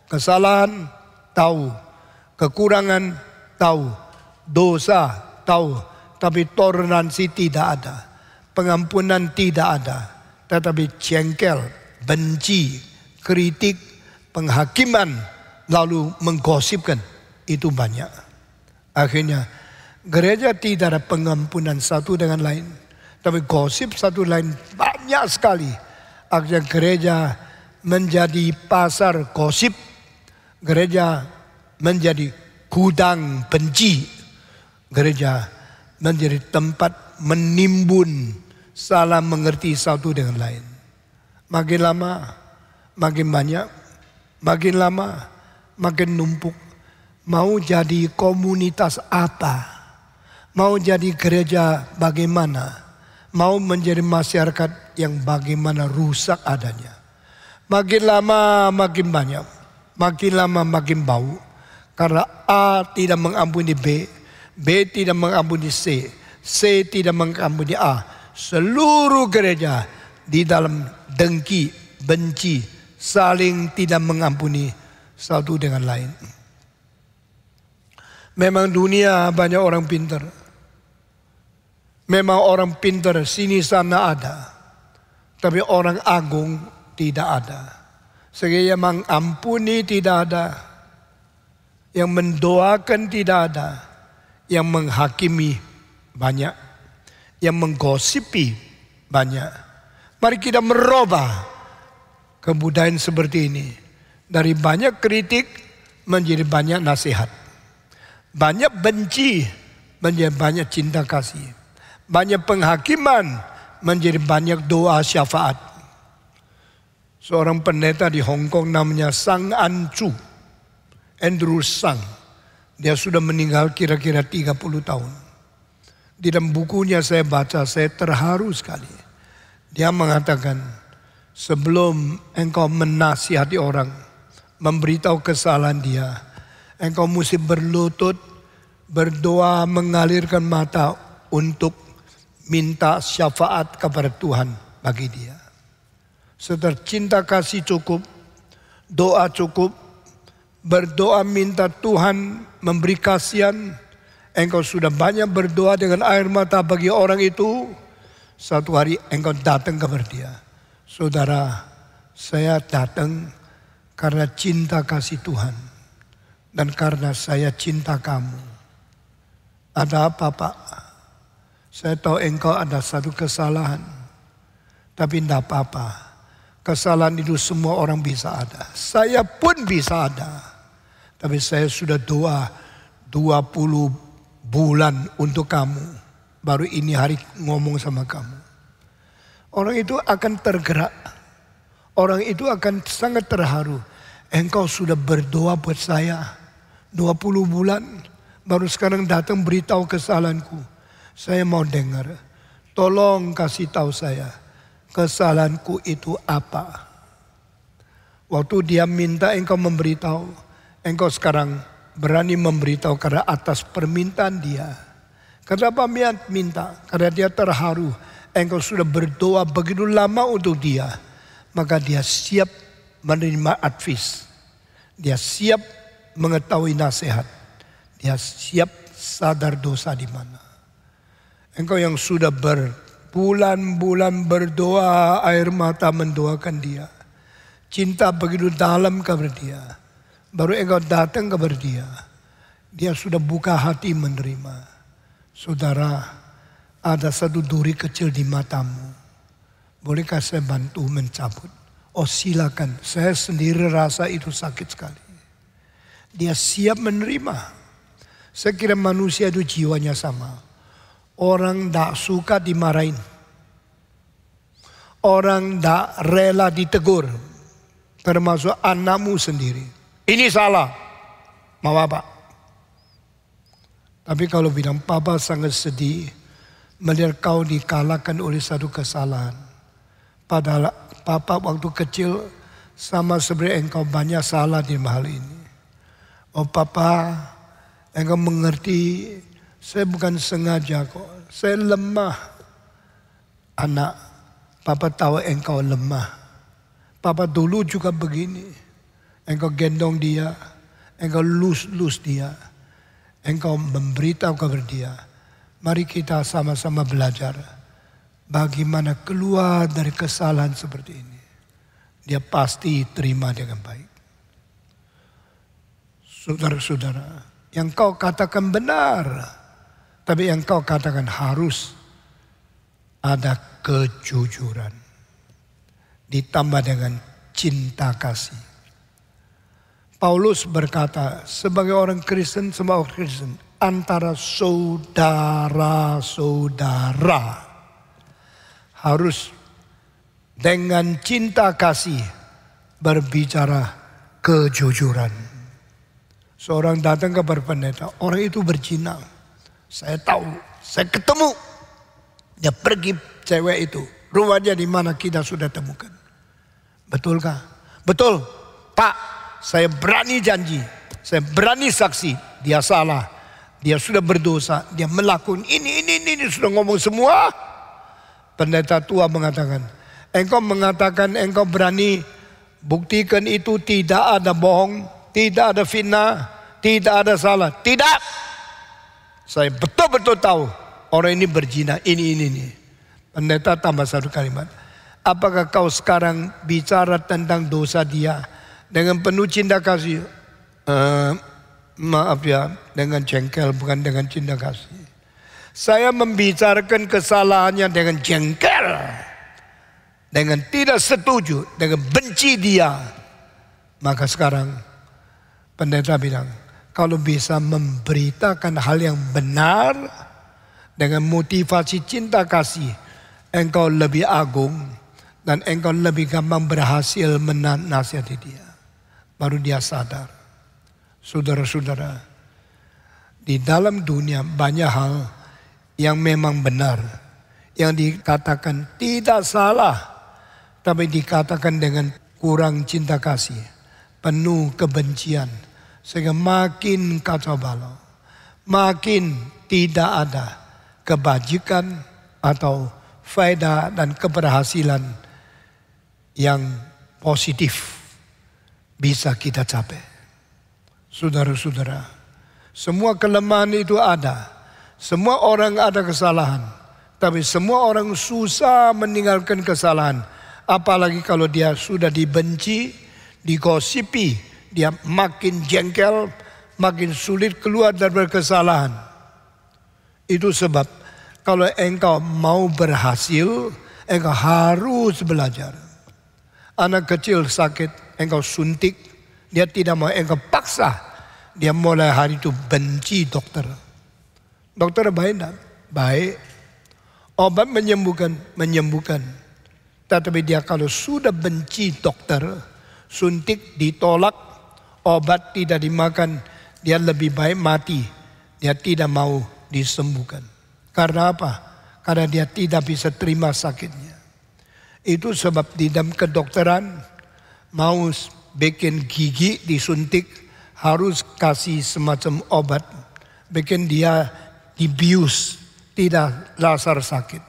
Kesalahan tahu, kekurangan tahu, dosa tahu, tapi toleransi tidak ada. Pengampunan tidak ada, tetapi jengkel, benci, kritik, penghakiman, lalu menggosipkan, itu banyak. Akhirnya gereja tidak ada pengampunan satu dengan lain, tapi gosip satu lain banyak sekali. Akhirnya gereja menjadi pasar gosip, gereja menjadi gudang benci, gereja menjadi tempat menimbun salah mengerti satu dengan lain. Makin lama, makin banyak, makin lama, makin numpuk. Mau jadi komunitas apa? Mau jadi gereja bagaimana? Mau menjadi masyarakat yang bagaimana rusak adanya. Makin lama makin banyak, makin lama makin bau. Karena A tidak mengampuni B, B tidak mengampuni C, C tidak mengampuni A. Seluruh gereja di dalam dengki, benci, saling tidak mengampuni satu dengan lain. Memang dunia banyak orang pintar. Memang orang pintar sini sana ada. Tapi orang agung tidak ada. Sehingga yang mengampuni tidak ada. Yang mendoakan tidak ada. Yang menghakimi banyak. Yang menggosipi banyak. Mari kita merubah kebudayaan seperti ini. Dari banyak kritik menjadi banyak nasihat. Banyak benci menjadi banyak cinta kasih. Banyak penghakiman menjadi banyak doa syafaat. Seorang pendeta di Hong Kong namanya Sang An Chu, Andrew Sang. Dia sudah meninggal kira-kira 30 tahun. Di dalam bukunya saya baca, saya terharu sekali. Dia mengatakan, sebelum engkau menasihati orang, memberitahu kesalahan dia, engkau mesti berlutut, berdoa, mengalirkan mata untuk minta syafaat kepada Tuhan bagi dia. Setelah cinta kasih cukup, doa cukup, berdoa minta Tuhan memberi kasihan, engkau sudah banyak berdoa dengan air mata bagi orang itu, satu hari engkau datang kepada dia. Saudara, saya datang karena cinta kasih Tuhan. Dan karena saya cinta kamu. Ada apa, Pak? Saya tahu engkau ada satu kesalahan. Tapi tidak apa-apa. Kesalahan itu semua orang bisa ada. Saya pun bisa ada. Tapi saya sudah doa 20 bulan untuk kamu. Baru ini hari ngomong sama kamu. Orang itu akan tergerak. Orang itu akan sangat terharu. Engkau sudah berdoa buat saya 20 bulan. Baru sekarang datang beritahu kesalahanku. Saya mau dengar. Tolong kasih tahu saya. Kesalahanku itu apa? Waktu dia minta engkau memberitahu. Engkau sekarang berani memberitahu karena atas permintaan dia. Kenapa minta? Karena dia terharu. Engkau sudah berdoa begitu lama untuk dia. Maka dia siap menerima advice. Dia siap mengetahui nasihat. Dia siap sadar dosa di mana. Engkau yang sudah berbulan-bulan berdoa, air mata mendoakan dia. Cinta begitu dalam kepada dia. Baru engkau datang kepada dia. Dia sudah buka hati menerima. Saudara, ada satu duri kecil di matamu. Bolehkah saya bantu mencabut? Oh silakan, saya sendiri rasa itu sakit sekali. Dia siap menerima. Saya kira manusia itu jiwanya sama. Orang tidak suka dimarahin. Orang tidak rela ditegur. Termasuk anakmu sendiri. Ini salah. Mau apa? Tapi kalau bilang papa sangat sedih melihat kau dikalahkan oleh satu kesalahan. Padahal papa waktu kecil sama seperti engkau banyak salah di hal ini. Oh papa, engkau mengerti, saya bukan sengaja kok. Saya lemah. Anak, papa tahu engkau lemah. Papa dulu juga begini. Engkau gendong dia, engkau lus dia. Engkau memberitahu kepada dia. Mari kita sama-sama belajar. Bagaimana keluar dari kesalahan seperti ini. Dia pasti terima dengan baik. Saudara-saudara, yang kau katakan benar. Tapi yang kau katakan harus ada kejujuran. Ditambah dengan cinta kasih. Paulus berkata sebagai orang Kristen, semua orang Kristen. Antara saudara-saudara. Harus dengan cinta kasih berbicara kejujuran. Seorang datang kepada pendeta, orang itu berzina. Saya tahu, saya ketemu. Dia pergi cewek itu. Rumahnya di mana kita sudah temukan. Betulkah? Betul, Pak. Saya berani janji. Saya berani saksi. Dia salah. Dia sudah berdosa. Dia melakukan ini. Sudah ngomong semua. Pendeta tua mengatakan. Engkau mengatakan engkau berani buktikan itu tidak ada bohong. Tidak ada fitnah. Tidak ada salah. Tidak. Saya betul-betul tahu. Orang ini berzina. Ini. Pendeta tambah satu kalimat. Apakah kau sekarang bicara tentang dosa dia dengan penuh cinta kasih? Maaf ya, dengan jengkel bukan dengan cinta kasih. Saya membicarakan kesalahannya dengan jengkel. Dengan tidak setuju, dengan benci dia. Maka sekarang pendeta bilang, kalau bisa memberitakan hal yang benar dengan motivasi cinta kasih, engkau lebih agung dan engkau lebih gampang berhasil menasihati dia. Baru dia sadar. Saudara-saudara, di dalam dunia banyak hal yang memang benar, yang dikatakan tidak salah, tapi dikatakan dengan kurang cinta kasih, penuh kebencian, sehingga makin kacau balau, makin tidak ada kebajikan atau faedah dan keberhasilan yang positif bisa kita capai. Saudara-saudara, semua kelemahan itu ada. Semua orang ada kesalahan. Tapi semua orang susah meninggalkan kesalahan. Apalagi kalau dia sudah dibenci, digosipi, dia makin jengkel, makin sulit keluar dari kesalahan. Itu sebab kalau engkau mau berhasil, engkau harus belajar. Anak kecil sakit, engkau suntik, dia tidak mau, engkau paksa. Dia mulai hari itu benci dokter. Dokter baik enggak? Baik. Obat menyembuhkan. Tetapi dia kalau sudah benci dokter, suntik ditolak, obat tidak dimakan, dia lebih baik mati. Dia tidak mau disembuhkan. Karena apa? Karena dia tidak bisa terima sakitnya. Itu sebab di dalam kedokteran mau bikin gigi disuntik harus kasih semacam obat. Bikin dia dibius, tidak rasa sakit.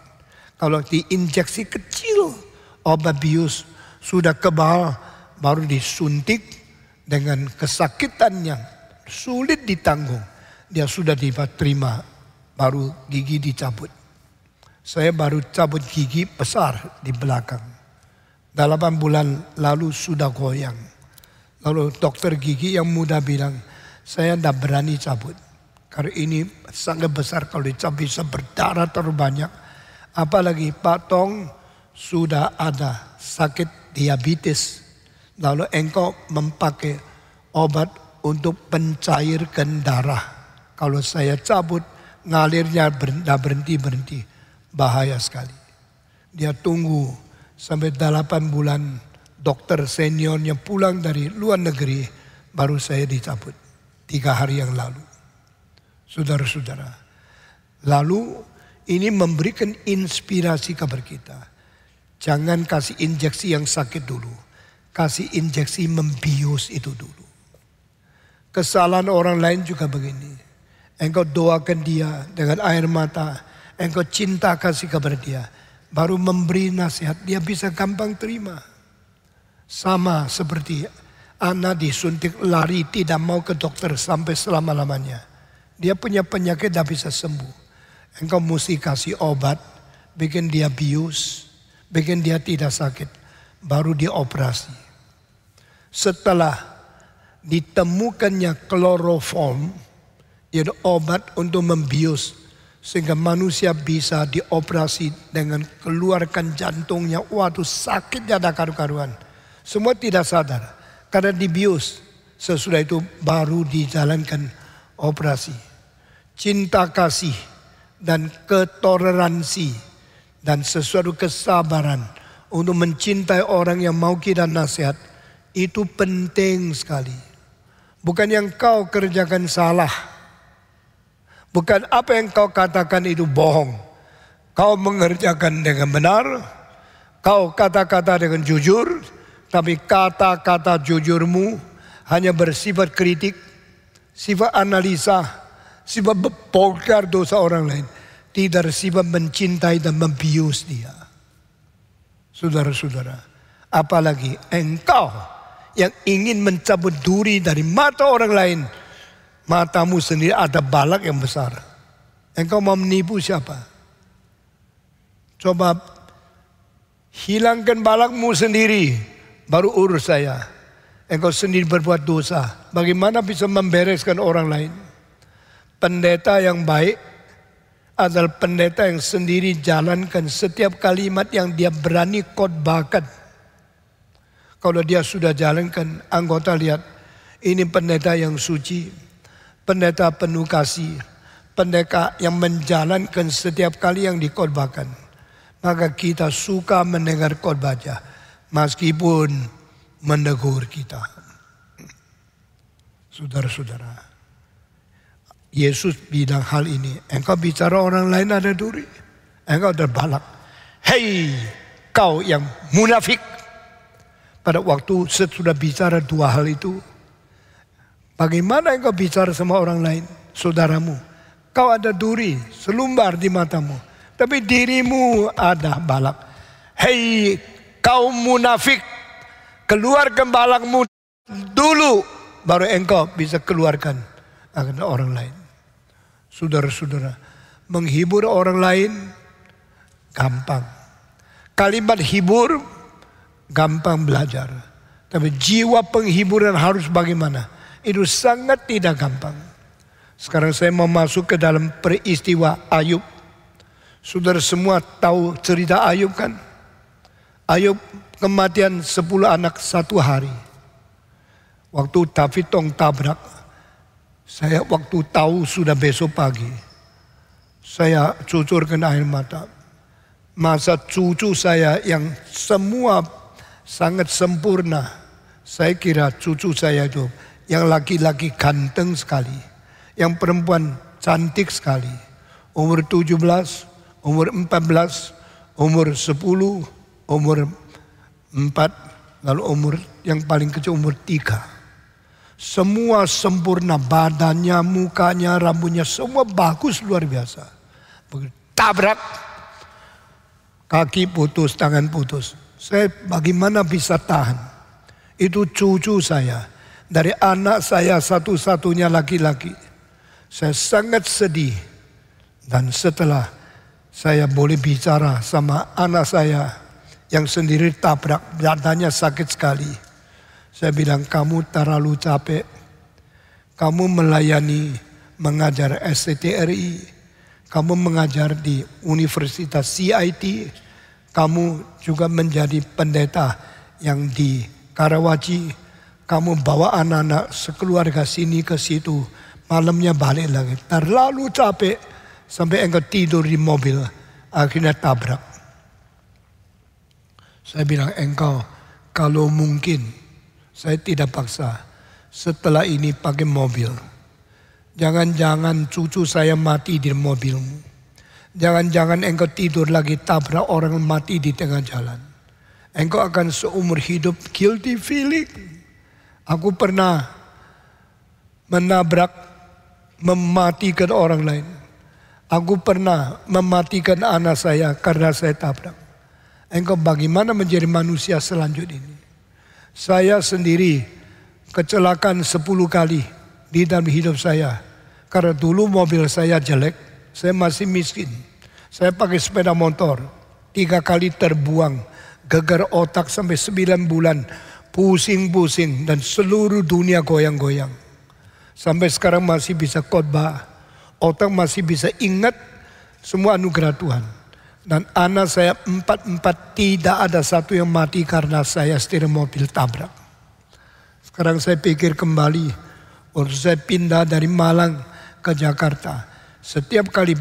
Kalau diinjeksi kecil obat bius sudah kebal, baru disuntik dengan kesakitan yang sulit ditanggung. Dia sudah diterima, baru gigi dicabut. Saya baru cabut gigi besar di belakang. 8 bulan lalu sudah goyang. Lalu dokter gigi yang muda bilang, Saya tidak berani cabut. Karena ini sangat besar kalau dicabut bisa berdarah terlalu banyak. Apalagi Pak Tong sudah ada sakit diabetes. Lalu engkau memakai obat untuk pencairkan darah. Kalau saya cabut ngalirnya berhenti. Bahaya sekali. Dia tunggu sampai 8 bulan dokter seniornya pulang dari luar negeri. Baru saya dicabut 3 hari yang lalu. Saudara-saudara. Lalu ini memberikan inspirasi kepada kita. Jangan kasih injeksi yang sakit dulu. Kasih injeksi membius itu dulu. Kesalahan orang lain juga begini. Engkau doakan dia dengan air mata. Engkau cinta kasih kepada dia. Baru memberi nasihat. Dia bisa gampang terima. Sama seperti anak disuntik lari tidak mau ke dokter sampai selama-lamanya. Dia punya penyakit tidak bisa sembuh. Engkau mesti kasih obat. Bikin dia bius. Bikin dia tidak sakit. Baru dia operasi. Setelah ditemukannya kloroform. Yaitu obat untuk membius. Sehingga manusia bisa dioperasi dengan keluarkan jantungnya. Waduh sakitnya ada karu-karuan. Semua tidak sadar. Karena dibius. Sesudah itu baru dijalankan operasi. Cinta kasih dan ketoleransi dan sesuatu kesabaran untuk mencintai orang yang mau kita nasihat. Itu penting sekali. Bukan yang kau kerjakan salah. Bukan apa yang kau katakan itu bohong. Kau mengerjakan dengan benar. Kau kata-kata dengan jujur. Tapi kata-kata jujurmu hanya bersifat kritik. Sifat analisa. Sifat membongkar dosa orang lain. Tidak sifat mencintai dan membius dia. Saudara-saudara. Apalagi engkau yang ingin mencabut duri dari mata orang lain. Matamu sendiri ada balak yang besar. Engkau mau menipu siapa? Coba hilangkan balakmu sendiri. Baru urus saya. Engkau sendiri berbuat dosa. Bagaimana bisa membereskan orang lain? Pendeta yang baik adalah pendeta yang sendiri jalankan setiap kalimat yang dia berani khotbahkan. Kalau dia sudah jalankan, anggota lihat, ini pendeta yang suci, pendeta penuh kasih, pendeta yang menjalankan setiap kali yang dikhotbahkan. Maka kita suka mendengar khotbahnya, meskipun menegur kita. Saudara-saudara. Yesus bilang hal ini. Engkau bicara orang lain ada duri. Engkau terbalak. Hei kau yang munafik. Pada waktu sesudah bicara 2 hal itu. Bagaimana engkau bicara sama orang lain? Saudaramu. Kau ada duri. Selumbar di matamu. Tapi dirimu ada balak. Hei kau munafik. Keluarkan balakmu dulu. Baru engkau bisa keluarkan akan orang lain. Saudara-saudara, menghibur orang lain gampang. Kalimat hibur gampang belajar. Tapi jiwa penghiburan harus bagaimana? Itu sangat tidak gampang. Sekarang saya mau masuk ke dalam peristiwa Ayub. Saudara semua tahu cerita Ayub kan? Ayub kematian 10 anak 1 hari. Waktu David tong tabrak. Saya waktu tahu sudah besok pagi. Saya cucurkan air mata. Masa cucu saya yang semua sangat sempurna. Saya kira cucu saya itu yang laki-laki ganteng sekali. Yang perempuan cantik sekali. Umur 17, umur 14, umur 10, umur 4, lalu umur yang paling kecil umur 3. Semua sempurna, badannya, mukanya, rambutnya, semua bagus luar biasa. Tabrak, kaki putus, tangan putus. Saya bagaimana bisa tahan? Itu cucu saya. Dari anak saya satu-satunya laki-laki. Saya sangat sedih. Dan setelah saya boleh bicara sama anak saya yang sendiri tabrak, badannya sakit sekali. Saya bilang, kamu terlalu capek. kamu melayani, mengajar STTRI, kamu mengajar di Universitas CIT, kamu juga menjadi pendeta yang di Karawaci, kamu bawa anak-anak sekeluarga sini ke situ, malamnya balik lagi. Terlalu capek sampai engkau tidur di mobil, akhirnya tabrak. Saya bilang, engkau kalau mungkin, saya tidak paksa, setelah ini pakai mobil. Jangan-jangan cucu saya mati di mobilmu. Jangan-jangan engkau tidur lagi tabrak orang mati di tengah jalan. Engkau akan seumur hidup guilty feeling. Aku pernah menabrak, mematikan orang lain. Aku pernah mematikan anak saya karena saya tabrak. Engkau bagaimana menjadi manusia selanjutnya ini? Saya sendiri kecelakaan 10 kali di dalam hidup saya. Karena dulu mobil saya jelek, saya masih miskin. Saya pakai sepeda motor, 3 kali terbuang, gegar otak sampai 9 bulan, pusing-pusing dan seluruh dunia goyang-goyang. Sampai sekarang masih bisa khotbah, otak masih bisa ingat semua anugerah Tuhan. Dan anak saya 4 tidak ada satu yang mati karena saya setir mobil tabrak. Sekarang saya pikir kembali, waktu saya pindah dari Malang ke Jakarta. Setiap kali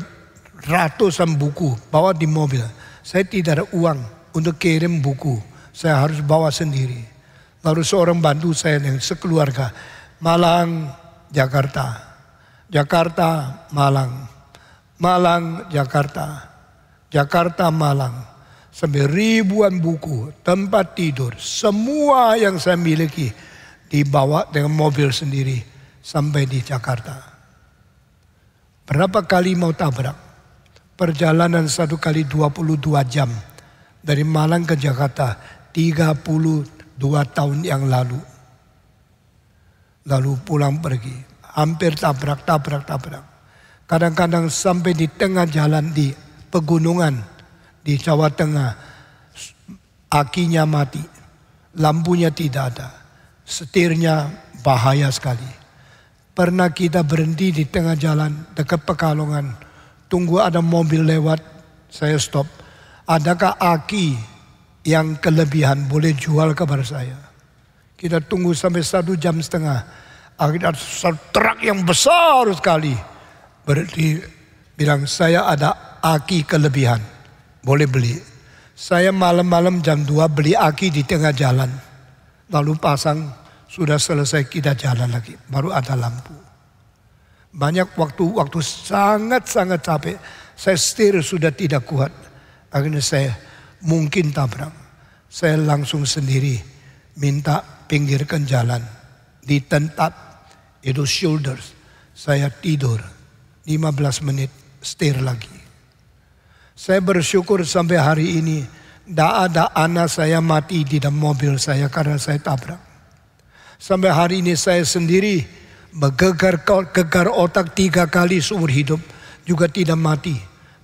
ratusan buku bawa di mobil. Saya tidak ada uang untuk kirim buku. Saya harus bawa sendiri. Lalu seorang bantu saya yang sekeluarga. Malang, Jakarta. Jakarta, Malang. Malang, Jakarta. Jakarta, Malang. Sampai ribuan buku, tempat tidur. Semua yang saya miliki dibawa dengan mobil sendiri sampai di Jakarta. Berapa kali mau tabrak? Perjalanan 1 kali 22 jam. Dari Malang ke Jakarta 32 tahun yang lalu. Lalu pulang pergi. Hampir tabrak. Kadang-kadang sampai di tengah jalan di pegunungan di Jawa Tengah. Akinya mati. Lampunya tidak ada. Setirnya bahaya sekali. Pernah kita berhenti di tengah jalan dekat Pekalongan. Tunggu ada mobil lewat, saya stop. Adakah aki yang kelebihan boleh jual kepada saya? Kita tunggu sampai 1,5 jam. Akhirnya ada truk yang besar sekali. Berarti bilang saya ada aki kelebihan, boleh beli. Saya malam-malam jam 2 beli aki di tengah jalan. Lalu pasang, sudah selesai kita jalan lagi. Baru ada lampu. Banyak waktu sangat-sangat capek. Saya setir sudah tidak kuat. Akhirnya saya mungkin tabrak. Saya langsung sendiri minta pinggirkan jalan. Di tempat itu shoulders. Saya tidur 15 menit setir lagi. Saya bersyukur sampai hari ini tidak ada anak saya mati di dalam mobil saya karena saya tabrak. Sampai hari ini saya sendiri gegar otak 3 kali seumur hidup juga tidak mati.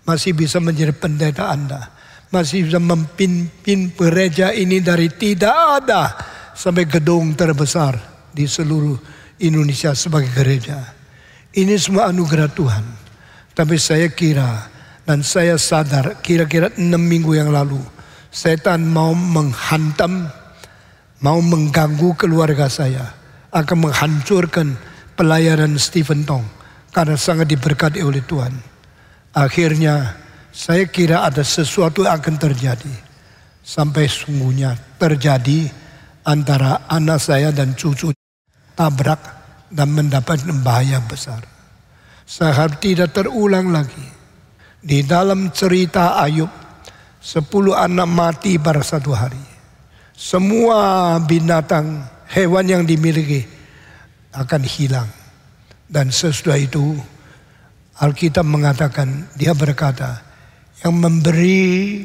Masih bisa menjadi pendeta Anda. Masih bisa memimpin gereja ini dari tidak ada sampai gedung terbesar di seluruh Indonesia sebagai gereja. Ini semua anugerah Tuhan. Tapi saya kira dan saya sadar kira-kira 6 minggu yang lalu setan mau menghantam, mau mengganggu keluarga saya, akan menghancurkan pelayanan Stephen Tong karena sangat diberkati oleh Tuhan. Akhirnya saya kira ada sesuatu yang akan terjadi. Sampai sungguhnya terjadi antara anak saya dan cucu tabrak dan mendapat bahaya besar. Saya harap tidak terulang lagi. Di dalam cerita Ayub, 10 anak mati pada satu hari. Semua binatang, hewan yang dimiliki akan hilang. Dan sesudah itu Alkitab mengatakan, dia berkata, yang memberi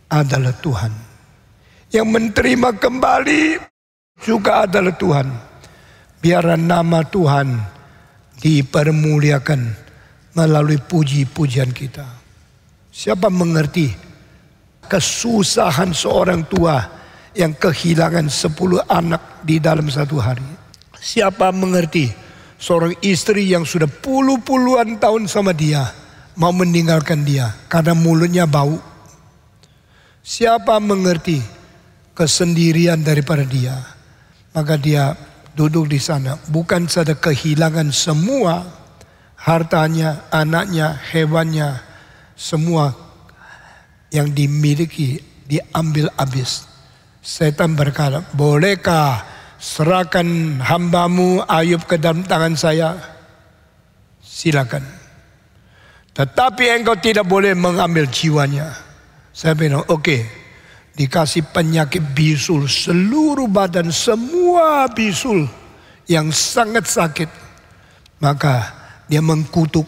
adalah Tuhan. Yang menerima kembali juga adalah Tuhan. Biar nama Tuhan dipermuliakan melalui puji-pujian kita. Siapa mengerti kesusahan seorang tua yang kehilangan 10 anak di dalam satu hari? Siapa mengerti seorang istri yang sudah puluhan tahun sama dia mau meninggalkan dia karena mulutnya bau. Siapa mengerti kesendirian daripada dia? Maka dia duduk di sana, bukan saja kehilangan semua hartanya, anaknya, hewannya, semua yang dimiliki diambil habis. Setan berkata, bolehkah serahkan hambamu Ayub ke dalam tangan saya? Silakan. Tetapi engkau tidak boleh mengambil jiwanya. Saya bilang, oke. Dikasih penyakit bisul, seluruh badan, semua bisul yang sangat sakit. Maka dia mengkutuk,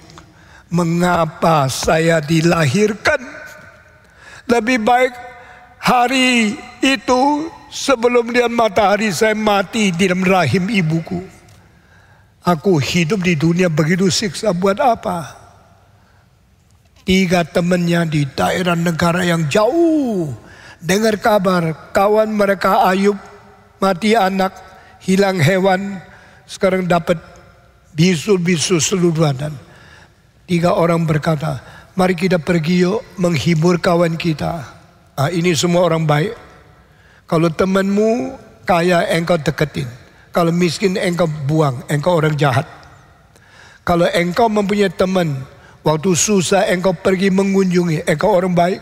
mengapa saya dilahirkan? Lebih baik hari itu sebelum dia matahari saya mati di dalam rahim ibuku. Aku hidup di dunia begitu siksa buat apa? 3 temannya di daerah negara yang jauh dengar kabar kawan mereka Ayub mati anak, hilang hewan, sekarang dapat bisul-bisul seluruh badan. 3 orang berkata, mari kita pergi yuk menghibur kawan kita. Ini semua orang baik. Kalau temanmu kaya engkau deketin, kalau miskin engkau buang, engkau orang jahat. Kalau engkau mempunyai teman, waktu susah engkau pergi mengunjungi, engkau orang baik.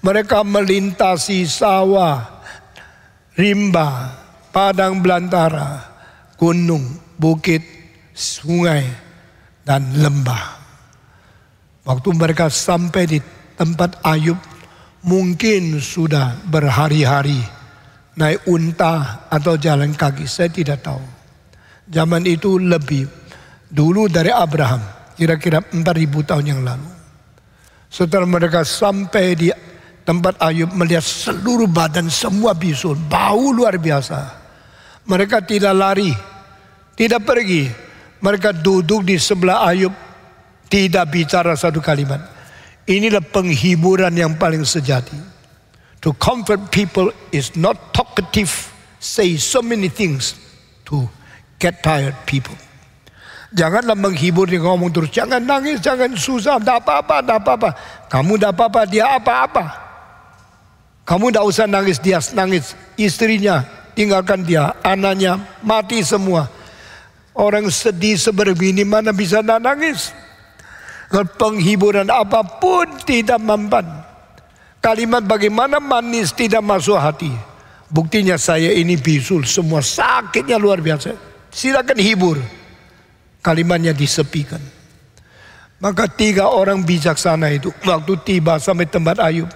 Mereka melintasi sawah, rimba, padang belantara, gunung, bukit, sungai, dan lembah. Waktu mereka sampai di tempat Ayub, mungkin sudah berhari-hari naik unta atau jalan kaki, saya tidak tahu. Zaman itu lebih dulu dari Abraham, kira-kira 4.000 tahun yang lalu. Setelah mereka sampai di tempat Ayub, melihat seluruh badan semua bisul, bau luar biasa. Mereka tidak lari, tidak pergi. Mereka duduk di sebelah Ayub, tidak bicara satu kalimat. Inilah penghiburan yang paling sejati. To comfort people is not talkative, say so many things to get tired people. Janganlah menghibur dia ngomong terus, jangan nangis, jangan susah, tidak apa-apa, tidak apa-apa. Kamu tidak apa-apa, dia apa-apa. Kamu tidak usah nangis, dia nangis. Istrinya tinggalkan dia, anaknya mati semua. Orang sedih seperti ini mana bisa nangis? Penghiburan apapun tidak mempan. Kalimat bagaimana manis tidak masuk hati. Buktinya saya ini bisul, semua sakitnya luar biasa. Silakan hibur. Kalimatnya disepikan. Maka 3 orang bijaksana itu waktu tiba sampai tempat Ayub,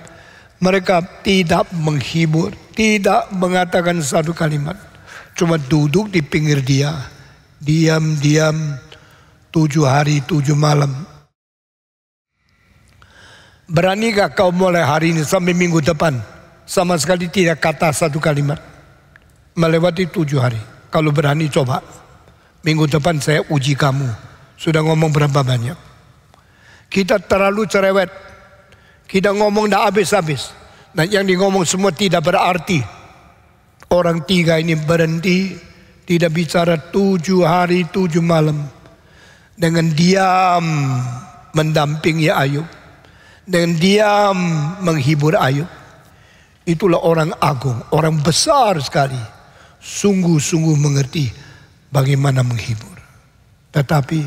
mereka tidak menghibur, tidak mengatakan satu kalimat. Cuma duduk di pinggir dia, diam-diam 7 hari 7 malam. Beranikah kau mulai hari ini sampai minggu depan sama sekali tidak kata satu kalimat? Melewati 7 hari. Kalau berani coba. Minggu depan saya uji kamu. Sudah ngomong berapa banyak? Kita terlalu cerewet. Kita ngomong tidak habis-habis. Dan yang di ngomong semua tidak berarti. Orang 3 ini berhenti. Tidak bicara 7 hari 7 malam. Dengan diam mendampingi Ayub. Dengan diam menghibur Ayub. Itulah orang agung. Orang besar sekali. Sungguh-sungguh mengerti bagaimana menghibur. Tetapi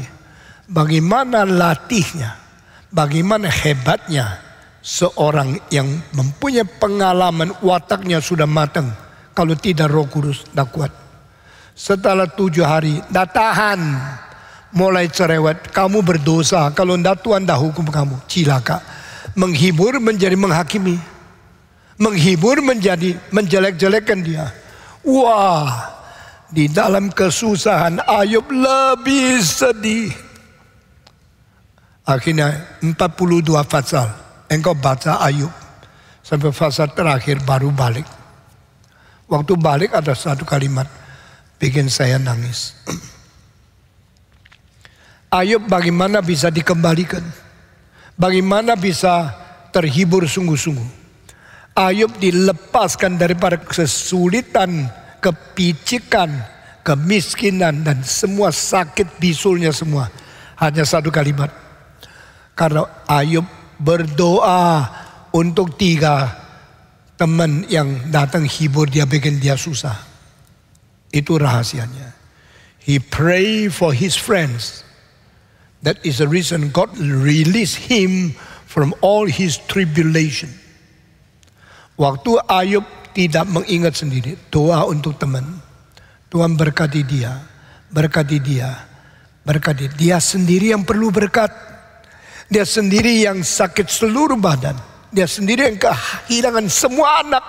bagaimana latihnya, bagaimana hebatnya seorang yang mempunyai pengalaman, wataknya sudah matang. Kalau tidak Roh Kudus tidak kuat. Setelah 7 hari tidak tahan, mulai cerewet, kamu berdosa, kalau tidak Tuhan tidak hukum kamu, cilaka. Menghibur menjadi menghakimi, menghibur menjadi menjelek-jelekkan dia. Wah, di dalam kesusahan Ayub lebih sedih. Akhirnya 42 pasal engkau baca Ayub sampai pasal terakhir baru balik. Waktu balik ada satu kalimat bikin saya nangis. Ayub bagaimana bisa dikembalikan? Bagaimana bisa terhibur sungguh-sungguh? Ayub dilepaskan daripada kesulitan, kepicikan, kemiskinan, dan semua sakit bisulnya semua. Hanya satu kalimat. Karena Ayub berdoa untuk 3 teman yang datang hibur dia, bikin dia susah. Itu rahasianya. He pray for his friends. That is the reason God release him from all his tribulation. Waktu Ayub tidak mengingat sendiri, doa untuk teman. Tuhan berkati dia, berkati dia, berkati dia sendiri yang perlu berkat. Dia sendiri yang sakit seluruh badan. Dia sendiri yang kehilangan semua anak.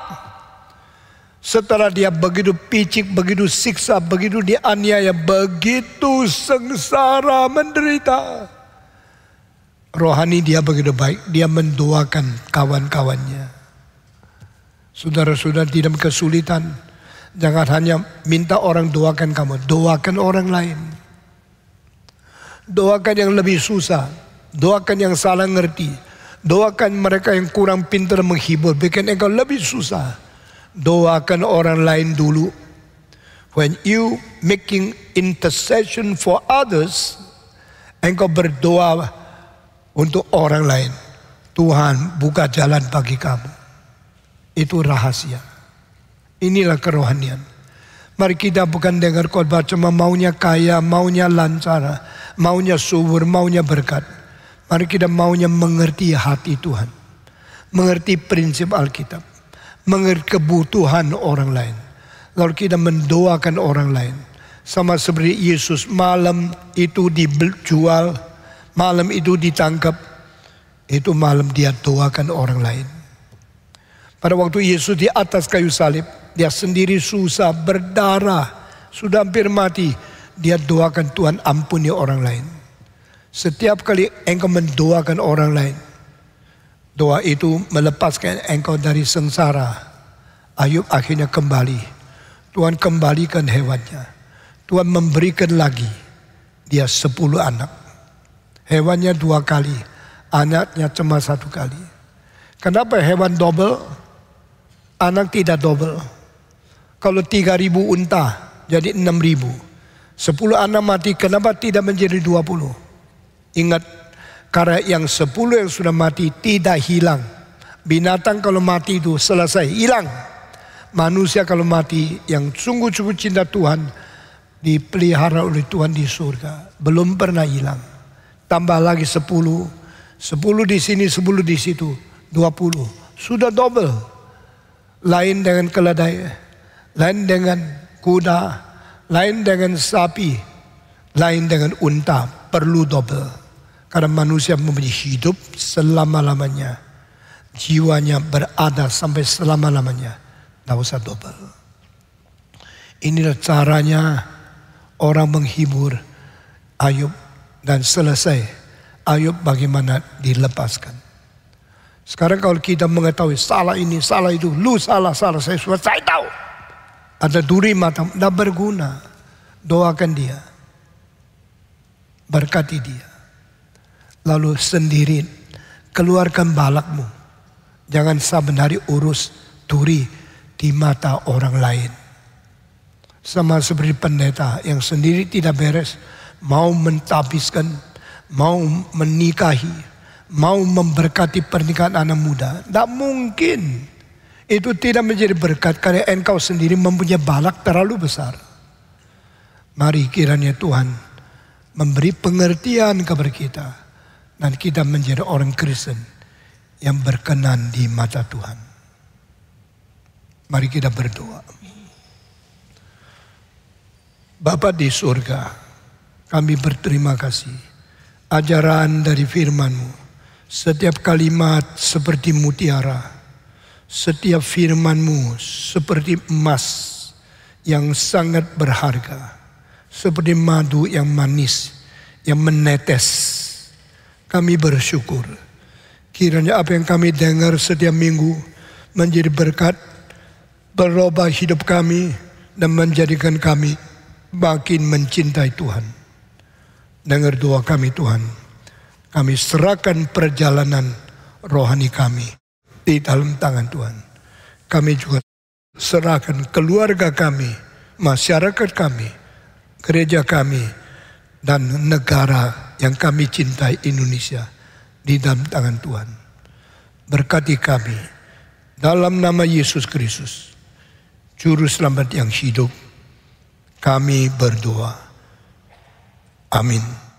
Setelah dia begitu picik, begitu siksa, begitu dianiaya, begitu sengsara, menderita. Rohani dia begitu baik, dia mendoakan kawan-kawannya. Saudara-saudara tidak kesulitan, jangan hanya minta orang doakan kamu, doakan orang lain. Doakan yang lebih susah, doakan yang salah ngerti, doakan mereka yang kurang pintar menghibur, bikin engkau lebih susah. Doakan orang lain dulu. When you making intercession for others, engkau berdoa untuk orang lain, Tuhan buka jalan bagi kamu. Itu rahasia. Inilah kerohanian. Mari kita bukan dengar khotbah cuma maunya kaya, maunya lancar, maunya subur, maunya berkat. Mari kita maunya mengerti hati Tuhan, mengerti prinsip Alkitab, mengerti kebutuhan orang lain. Lalu kita mendoakan orang lain. Sama seperti Yesus, malam itu dijual, malam itu ditangkap, itu malam dia doakan orang lain. Pada waktu Yesus di atas kayu salib, dia sendiri susah, berdarah, sudah hampir mati. Dia doakan Tuhan ampuni orang lain. Setiap kali engkau mendoakan orang lain, doa itu melepaskan engkau dari sengsara. Ayub akhirnya kembali. Tuhan kembalikan hewannya. Tuhan memberikan lagi. Dia 10 anak. Hewannya 2 kali. Anaknya cuma 1 kali. Kenapa hewan double? Anak tidak double. Kalau 3.000 unta jadi 6.000. 10 anak mati, kenapa tidak menjadi 20? Ingat, karena yang 10 yang sudah mati tidak hilang. Binatang kalau mati itu selesai, hilang. Manusia kalau mati yang sungguh-sungguh cinta Tuhan, dipelihara oleh Tuhan di surga, belum pernah hilang. Tambah lagi 10. 10 di sini, 10 di situ, 20. Sudah double. Lain dengan keledai, lain dengan kuda, lain dengan sapi, lain dengan unta, perlu double. Karena manusia mempunyai hidup selama-lamanya. Jiwanya berada sampai selama-lamanya. Tidak usah double. Inilah caranya orang menghibur Ayub. Dan selesai, Ayub bagaimana dilepaskan. Sekarang kalau kita mengetahui salah ini, salah itu, lu salah, saya sudah saya tahu. Ada duri mata, tidak berguna. Doakan dia. Berkati dia. Lalu sendiri keluarkan balakmu. Jangan saban hari urus duri di mata orang lain. Sama seperti pendeta yang sendiri tidak beres, mau mentabiskan, mau menikahi, mau memberkati pernikahan anak muda. Tidak mungkin. Itu tidak menjadi berkat karena engkau sendiri mempunyai balak terlalu besar. Mari kiranya Tuhan memberi pengertian kepada kita. Dan kita menjadi orang Kristen yang berkenan di mata Tuhan. Mari kita berdoa. Bapa di surga, kami berterima kasih. Ajaran dari firman-Mu, setiap kalimat seperti mutiara, setiap firman-Mu seperti emas yang sangat berharga, seperti madu yang manis, yang menetes. Kami bersyukur. Kiranya apa yang kami dengar setiap minggu menjadi berkat, berubah hidup kami, dan menjadikan kami makin mencintai Tuhan. Dengar doa kami Tuhan. Kami serahkan perjalanan rohani kami di dalam tangan Tuhan. Kami juga serahkan keluarga kami masyarakat kami, gereja kami, dan negara yang kami cintai Indonesia di dalam tangan Tuhan. Berkati kami dalam nama Yesus Kristus, Juru Selamat yang hidup. Kami berdoa. Amin.